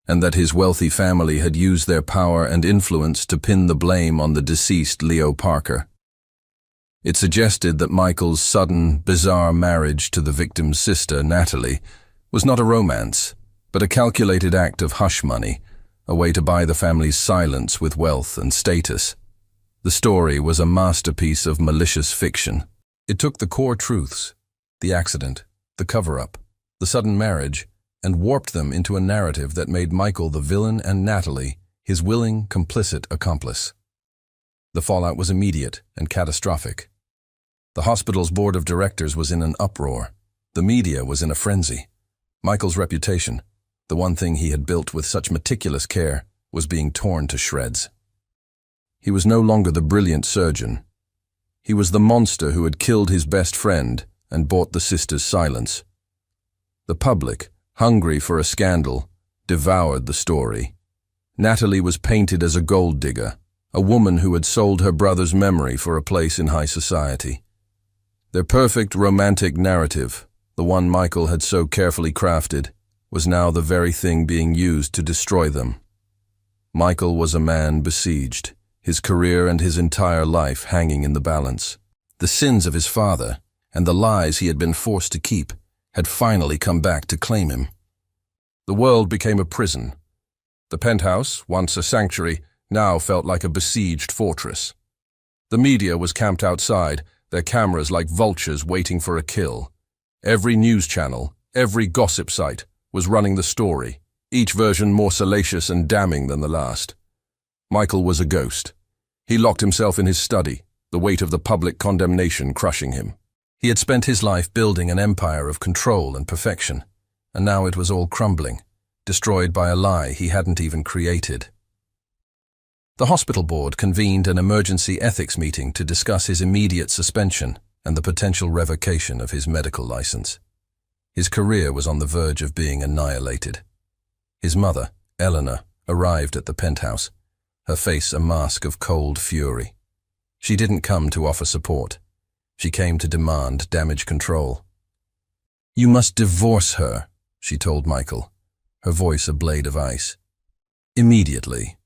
and that his wealthy family had used their power and influence to pin the blame on the deceased Leo Parker. It suggested that Michael's sudden, bizarre marriage to the victim's sister, Natalie, was not a romance, but a calculated act of hush money, a way to buy the family's silence with wealth and status. The story was a masterpiece of malicious fiction. It took the core truths, the accident, the cover-up, the sudden marriage, and warped them into a narrative that made Michael the villain and Natalie his willing, complicit accomplice. The fallout was immediate and catastrophic. The hospital's board of directors was in an uproar. The media was in a frenzy. Michael's reputation, the one thing he had built with such meticulous care, was being torn to shreds. He was no longer the brilliant surgeon. He was the monster who had killed his best friend and bought the sister's silence. The public, hungry for a scandal, devoured the story. Natalie was painted as a gold digger, a woman who had sold her brother's memory for a place in high society. Their perfect romantic narrative, the one Michael had so carefully crafted, was now the very thing being used to destroy them. Michael was a man besieged, his career and his entire life hanging in the balance. The sins of his father, and the lies he had been forced to keep, had finally come back to claim him. The world became a prison. The penthouse, once a sanctuary, now felt like a besieged fortress. The media was camped outside, their cameras like vultures waiting for a kill. Every news channel, every gossip site, was running the story, each version more salacious and damning than the last. Michael was a ghost. He locked himself in his study, the weight of the public condemnation crushing him. He had spent his life building an empire of control and perfection, and now it was all crumbling, destroyed by a lie he hadn't even created. The hospital board convened an emergency ethics meeting to discuss his immediate suspension and the potential revocation of his medical license. His career was on the verge of being annihilated. His mother, Eleanor, arrived at the penthouse, her face a mask of cold fury. She didn't come to offer support. She came to demand damage control. "You must divorce her," she told Michael, her voice a blade of ice. "Immediately.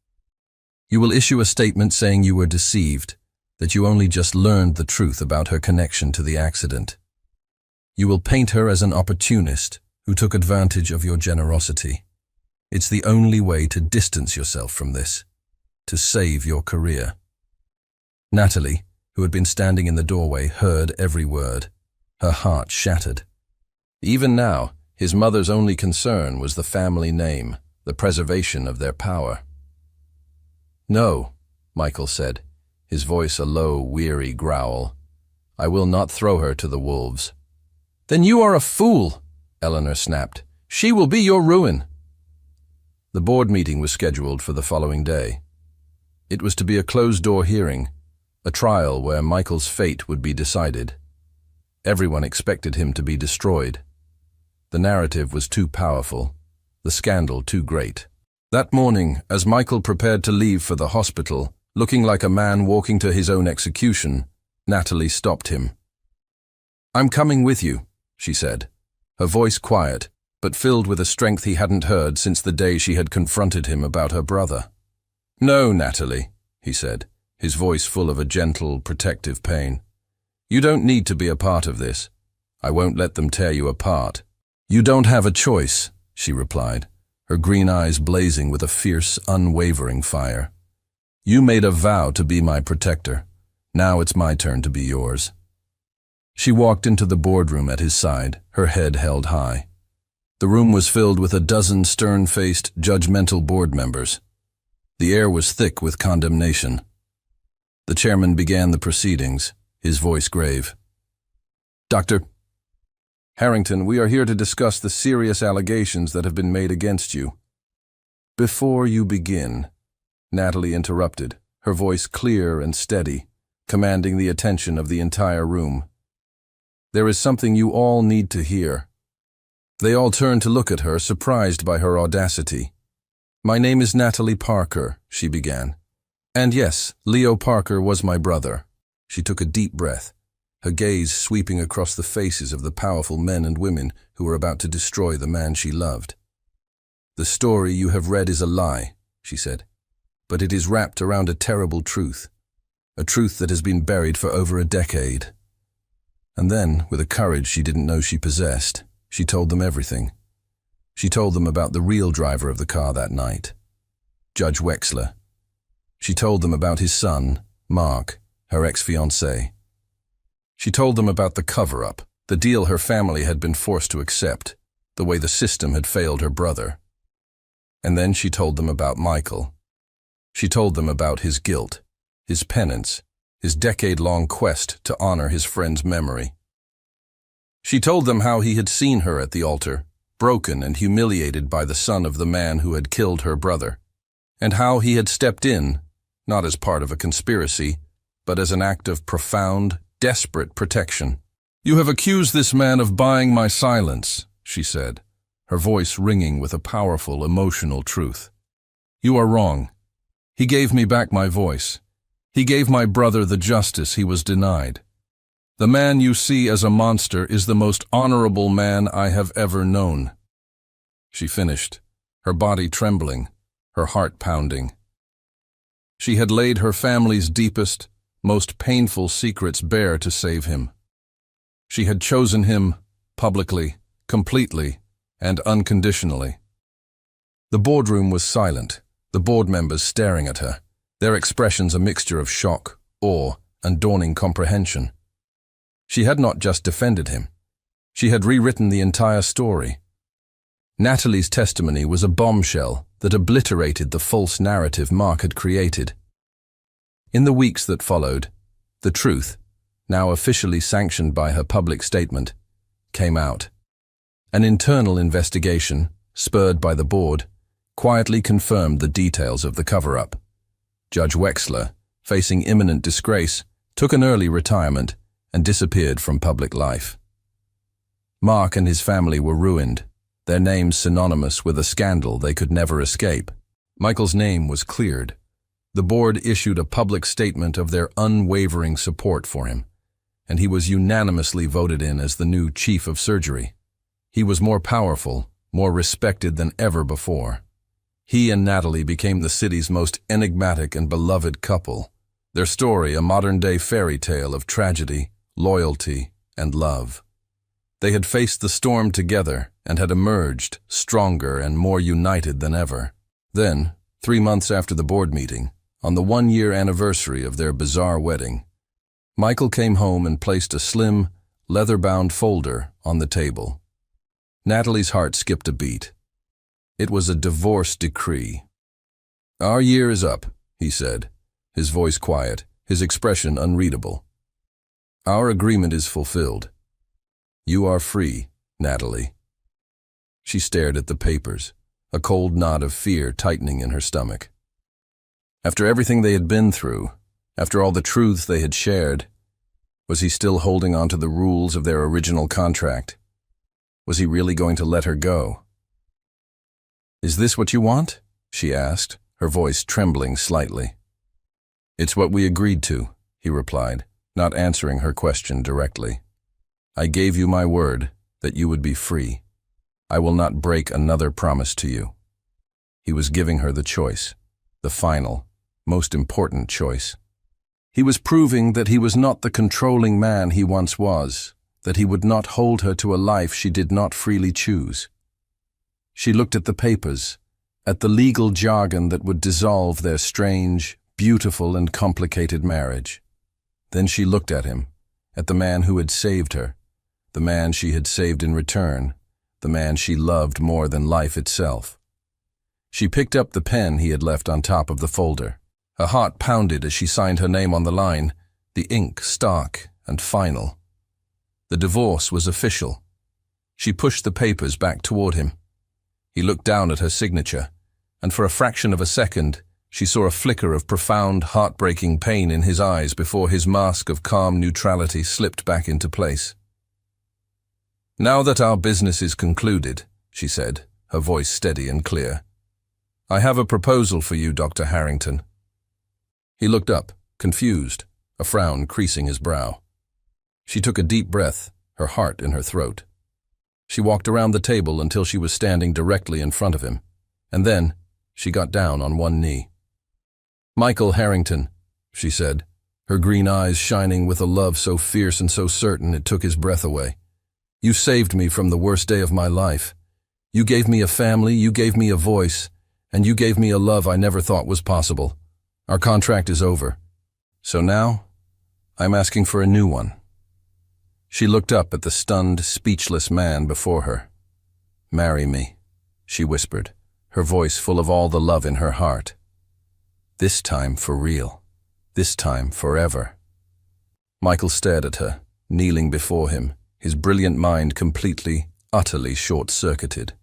You will issue a statement saying you were deceived, that you only just learned the truth about her connection to the accident. You will paint her as an opportunist who took advantage of your generosity. It's the only way to distance yourself from this, to save your career." Natalie, who had been standing in the doorway, heard every word. Her heart shattered. Even now, his mother's only concern was the family name, the preservation of their power. "No," Michael said, his voice a low, weary growl. "I will not throw her to the wolves." "Then you are a fool," Eleanor snapped. "She will be your ruin." The board meeting was scheduled for the following day. It was to be a closed-door hearing, a trial where Michael's fate would be decided. Everyone expected him to be destroyed. The narrative was too powerful, the scandal too great. That morning, as Michael prepared to leave for the hospital, looking like a man walking to his own execution, Natalie stopped him. "I'm coming with you," she said, her voice quiet, but filled with a strength he hadn't heard since the day she had confronted him about her brother. "No, Natalie," he said, his voice full of a gentle, protective pain. "You don't need to be a part of this. I won't let them tear you apart." "You don't have a choice," she replied, her green eyes blazing with a fierce, unwavering fire. "You made a vow to be my protector. Now it's my turn to be yours." She walked into the boardroom at his side, her head held high. The room was filled with a dozen stern-faced, judgmental board members. The air was thick with condemnation. The chairman began the proceedings, his voice grave. "Dr. Harrington, we are here to discuss the serious allegations that have been made against you." "Before you begin," Natalie interrupted, her voice clear and steady, commanding the attention of the entire room. "There is something you all need to hear." They all turned to look at her, surprised by her audacity. "My name is Natalie Parker," she began. "And yes, Leo Parker was my brother." She took a deep breath, her gaze sweeping across the faces of the powerful men and women who were about to destroy the man she loved. "The story you have read is a lie," she said, "but it is wrapped around a terrible truth, a truth that has been buried for over a decade." And then, with a courage she didn't know she possessed, she told them everything. She told them about the real driver of the car that night, Judge Wexler. She told them about his son, Mark, her ex-fiancé. She told them about the cover-up, the deal her family had been forced to accept, the way the system had failed her brother. And then she told them about Michael. She told them about his guilt, his penance, his decade-long quest to honor his friend's memory. She told them how he had seen her at the altar, broken and humiliated by the son of the man who had killed her brother, and how he had stepped in, not as part of a conspiracy, but as an act of profound, desperate protection. "You have accused this man of buying my silence," she said, her voice ringing with a powerful, emotional truth. "You are wrong. He gave me back my voice. He gave my brother the justice he was denied. The man you see as a monster is the most honorable man I have ever known." She finished, her body trembling, her heart pounding. She had laid her family's deepest, most painful secrets bare to save him. She had chosen him, publicly, completely, and unconditionally. The boardroom was silent, the board members staring at her, their expressions a mixture of shock, awe, and dawning comprehension. She had not just defended him. She had rewritten the entire story. Natalie's testimony was a bombshell that obliterated the false narrative Mark had created. In the weeks that followed, the truth, now officially sanctioned by her public statement, came out. An internal investigation, spurred by the board, quietly confirmed the details of the cover-up. Judge Wexler, facing imminent disgrace, took an early retirement, and disappeared from public life. Mark and his family were ruined, their names synonymous with a scandal they could never escape. Michael's name was cleared. The board issued a public statement of their unwavering support for him, and he was unanimously voted in as the new chief of surgery. He was more powerful, more respected than ever before. He and Natalie became the city's most enigmatic and beloved couple, their story a modern-day fairy tale of tragedy, loyalty, and love. They had faced the storm together and had emerged stronger and more united than ever. Then, 3 months after the board meeting, on the 1-year anniversary of their bizarre wedding, Michael came home and placed a slim, leather-bound folder on the table. Natalie's heart skipped a beat. It was a divorce decree. "Our year is up," he said, his voice quiet, his expression unreadable. "Our agreement is fulfilled. You are free, Natalie." She stared at the papers, a cold knot of fear tightening in her stomach. After everything they had been through, after all the truths they had shared, was he still holding on to the rules of their original contract? Was he really going to let her go? "Is this what you want?" she asked, her voice trembling slightly. "It's what we agreed to," he replied, not answering her question directly. "I gave you my word that you would be free. I will not break another promise to you." He was giving her the choice, the final, most important choice. He was proving that he was not the controlling man he once was, that he would not hold her to a life she did not freely choose. She looked at the papers, at the legal jargon that would dissolve their strange, beautiful and complicated marriage. Then she looked at him, at the man who had saved her, the man she had saved in return, the man she loved more than life itself. She picked up the pen he had left on top of the folder. Her heart pounded as she signed her name on the line, the ink stark and final. The divorce was official. She pushed the papers back toward him. He looked down at her signature, and for a fraction of a second, she saw a flicker of profound, heartbreaking pain in his eyes before his mask of calm neutrality slipped back into place. "Now that our business is concluded," she said, her voice steady and clear, "I have a proposal for you, Dr. Harrington." He looked up, confused, a frown creasing his brow. She took a deep breath, her heart in her throat. She walked around the table until she was standing directly in front of him, and then she got down on one knee. "Michael Harrington," she said, her green eyes shining with a love so fierce and so certain it took his breath away. "You saved me from the worst day of my life. You gave me a family, you gave me a voice, and you gave me a love I never thought was possible. Our contract is over. So now, I'm asking for a new one." She looked up at the stunned, speechless man before her. "Marry me," she whispered, her voice full of all the love in her heart. "This time for real. This time forever." Michael stared at her, kneeling before him, his brilliant mind completely, utterly short-circuited.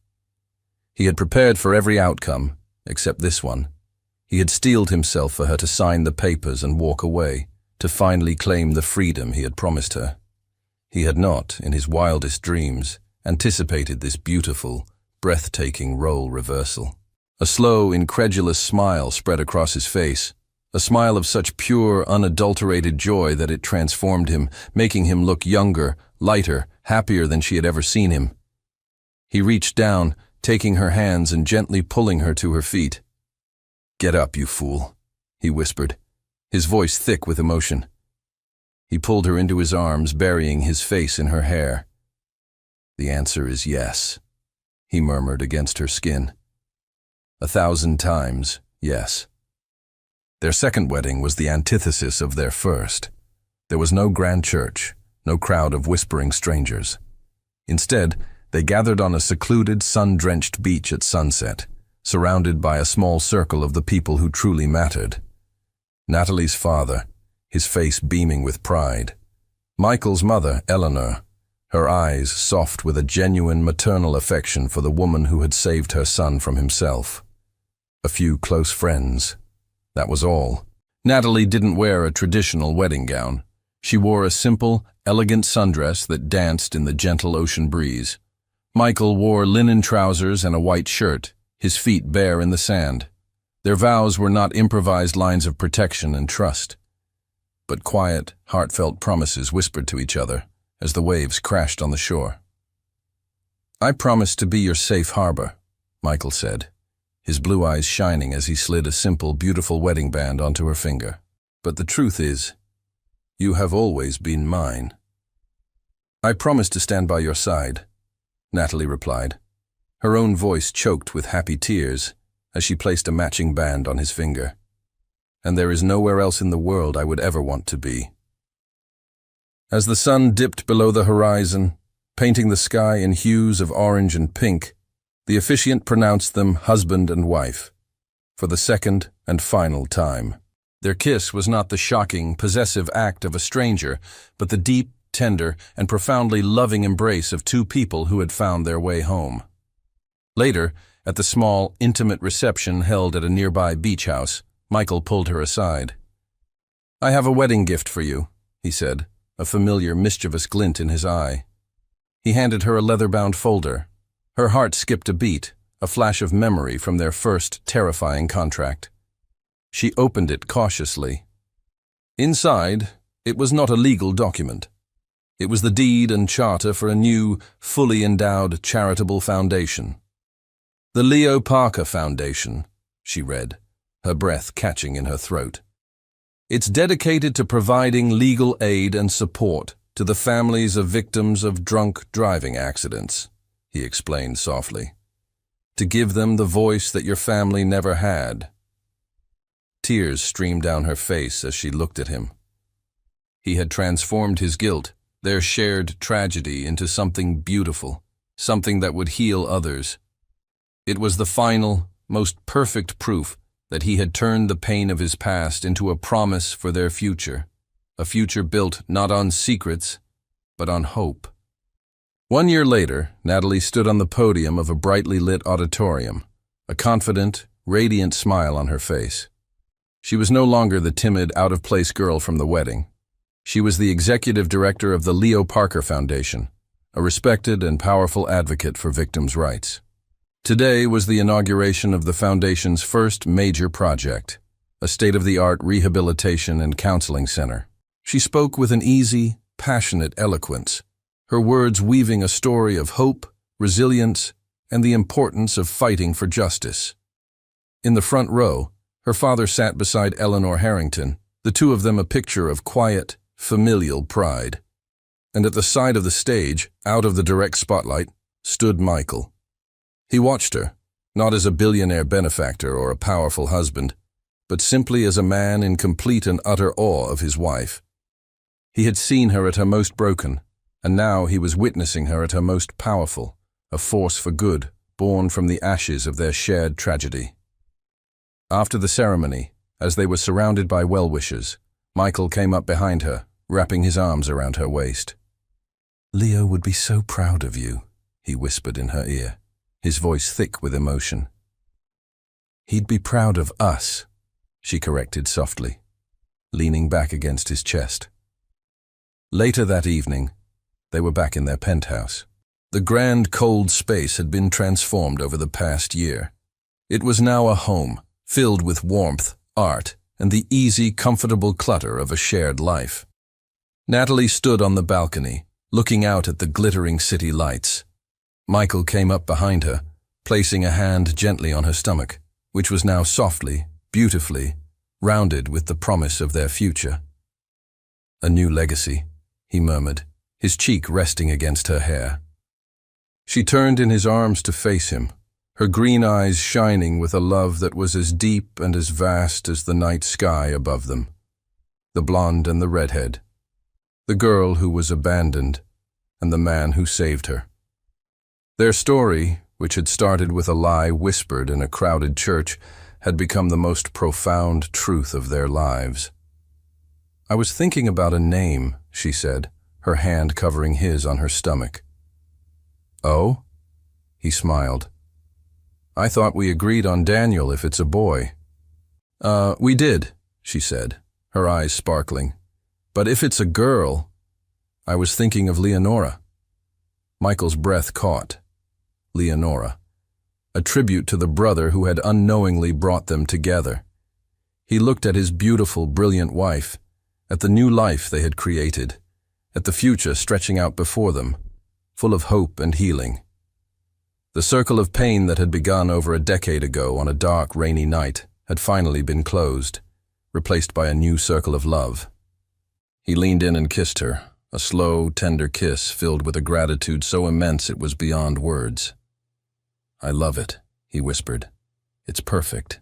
He had prepared for every outcome, except this one. He had steeled himself for her to sign the papers and walk away, to finally claim the freedom he had promised her. He had not, in his wildest dreams, anticipated this beautiful, breathtaking role reversal. A slow, incredulous smile spread across his face, a smile of such pure, unadulterated joy that it transformed him, making him look younger, lighter, happier than she had ever seen him. He reached down, taking her hands and gently pulling her to her feet. "Get up, you fool," he whispered, his voice thick with emotion. He pulled her into his arms, burying his face in her hair. "The answer is yes," he murmured against her skin. 1,000 times, yes. Their second wedding was the antithesis of their first. There was no grand church, no crowd of whispering strangers. Instead, they gathered on a secluded, sun-drenched beach at sunset, surrounded by a small circle of the people who truly mattered. Natalie's father, his face beaming with pride. Michael's mother, Eleanor, her eyes soft with a genuine maternal affection for the woman who had saved her son from himself. A few close friends. That was all. Natalie didn't wear a traditional wedding gown. She wore a simple, elegant sundress that danced in the gentle ocean breeze. Michael wore linen trousers and a white shirt, his feet bare in the sand. Their vows were not improvised lines of protection and trust, but quiet, heartfelt promises whispered to each other as the waves crashed on the shore. "I promise to be your safe harbor," Michael said, his blue eyes shining as he slid a simple, beautiful wedding band onto her finger. "But the truth is, you have always been mine." "I promise to stand by your side," Natalie replied, her own voice choked with happy tears as she placed a matching band on his finger. "And there is nowhere else in the world I would ever want to be." As the sun dipped below the horizon, painting the sky in hues of orange and pink, the officiant pronounced them husband and wife, for the second and final time. Their kiss was not the shocking, possessive act of a stranger, but the deep, tender, and profoundly loving embrace of two people who had found their way home. Later, at the small, intimate reception held at a nearby beach house, Michael pulled her aside. "I have a wedding gift for you," he said, a familiar, mischievous glint in his eye. He handed her a leather-bound folder. Her heart skipped a beat, a flash of memory from their first terrifying contract. She opened it cautiously. Inside, it was not a legal document. It was the deed and charter for a new, fully endowed charitable foundation. "The Leo Parker Foundation," she read, her breath catching in her throat. "It's dedicated to providing legal aid and support to the families of victims of drunk driving accidents," he explained softly. "To give them the voice that your family never had." Tears streamed down her face as she looked at him. He had transformed his guilt, their shared tragedy, into something beautiful, something that would heal others. It was the final, most perfect proof that he had turned the pain of his past into a promise for their future, a future built not on secrets, but on hope. 1 year later, Natalie stood on the podium of a brightly lit auditorium, a confident, radiant smile on her face. She was no longer the timid, out-of-place girl from the wedding. She was the executive director of the Leo Parker Foundation, a respected and powerful advocate for victims' rights. Today was the inauguration of the Foundation's first major project, a state-of-the-art rehabilitation and counseling center. She spoke with an easy, passionate eloquence, her words weaving a story of hope, resilience, and the importance of fighting for justice. In the front row, her father sat beside Eleanor Harrington, the two of them a picture of quiet, familial pride. And at the side of the stage, out of the direct spotlight, stood Michael. He watched her, not as a billionaire benefactor or a powerful husband, but simply as a man in complete and utter awe of his wife. He had seen her at her most broken, and now he was witnessing her at her most powerful, a force for good, born from the ashes of their shared tragedy. After the ceremony, as they were surrounded by well-wishers, Michael came up behind her, wrapping his arms around her waist. "Leo would be so proud of you," he whispered in her ear, his voice thick with emotion. "He'd be proud of us," she corrected softly, leaning back against his chest. Later that evening, they were back in their penthouse. The grand, cold space had been transformed over the past year. It was now a home, filled with warmth, art, and the easy, comfortable clutter of a shared life. Natalie stood on the balcony, looking out at the glittering city lights. Michael came up behind her, placing a hand gently on her stomach, which was now softly, beautifully, rounded with the promise of their future. "A new legacy," he murmured, his cheek resting against her hair. She turned in his arms to face him, her green eyes shining with a love that was as deep and as vast as the night sky above them. The blonde and the redhead, the girl who was abandoned, and the man who saved her. Their story, which had started with a lie whispered in a crowded church, had become the most profound truth of their lives. "I was thinking about a name," she said, her hand covering his on her stomach. "Oh?" He smiled. "I thought we agreed on Daniel if it's a boy." We did," she said, her eyes sparkling. But if it's a girl, I was thinking of Leonora. Michael's breath caught. Leonora. A tribute to the brother who had unknowingly brought them together. He looked at his beautiful, brilliant wife, at the new life they had created, at the future stretching out before them, full of hope and healing. The circle of pain that had begun over a decade ago on a dark, rainy night had finally been closed, replaced by a new circle of love. He leaned in and kissed her, a slow, tender kiss filled with a gratitude so immense it was beyond words. "I love it," he whispered. "It's perfect."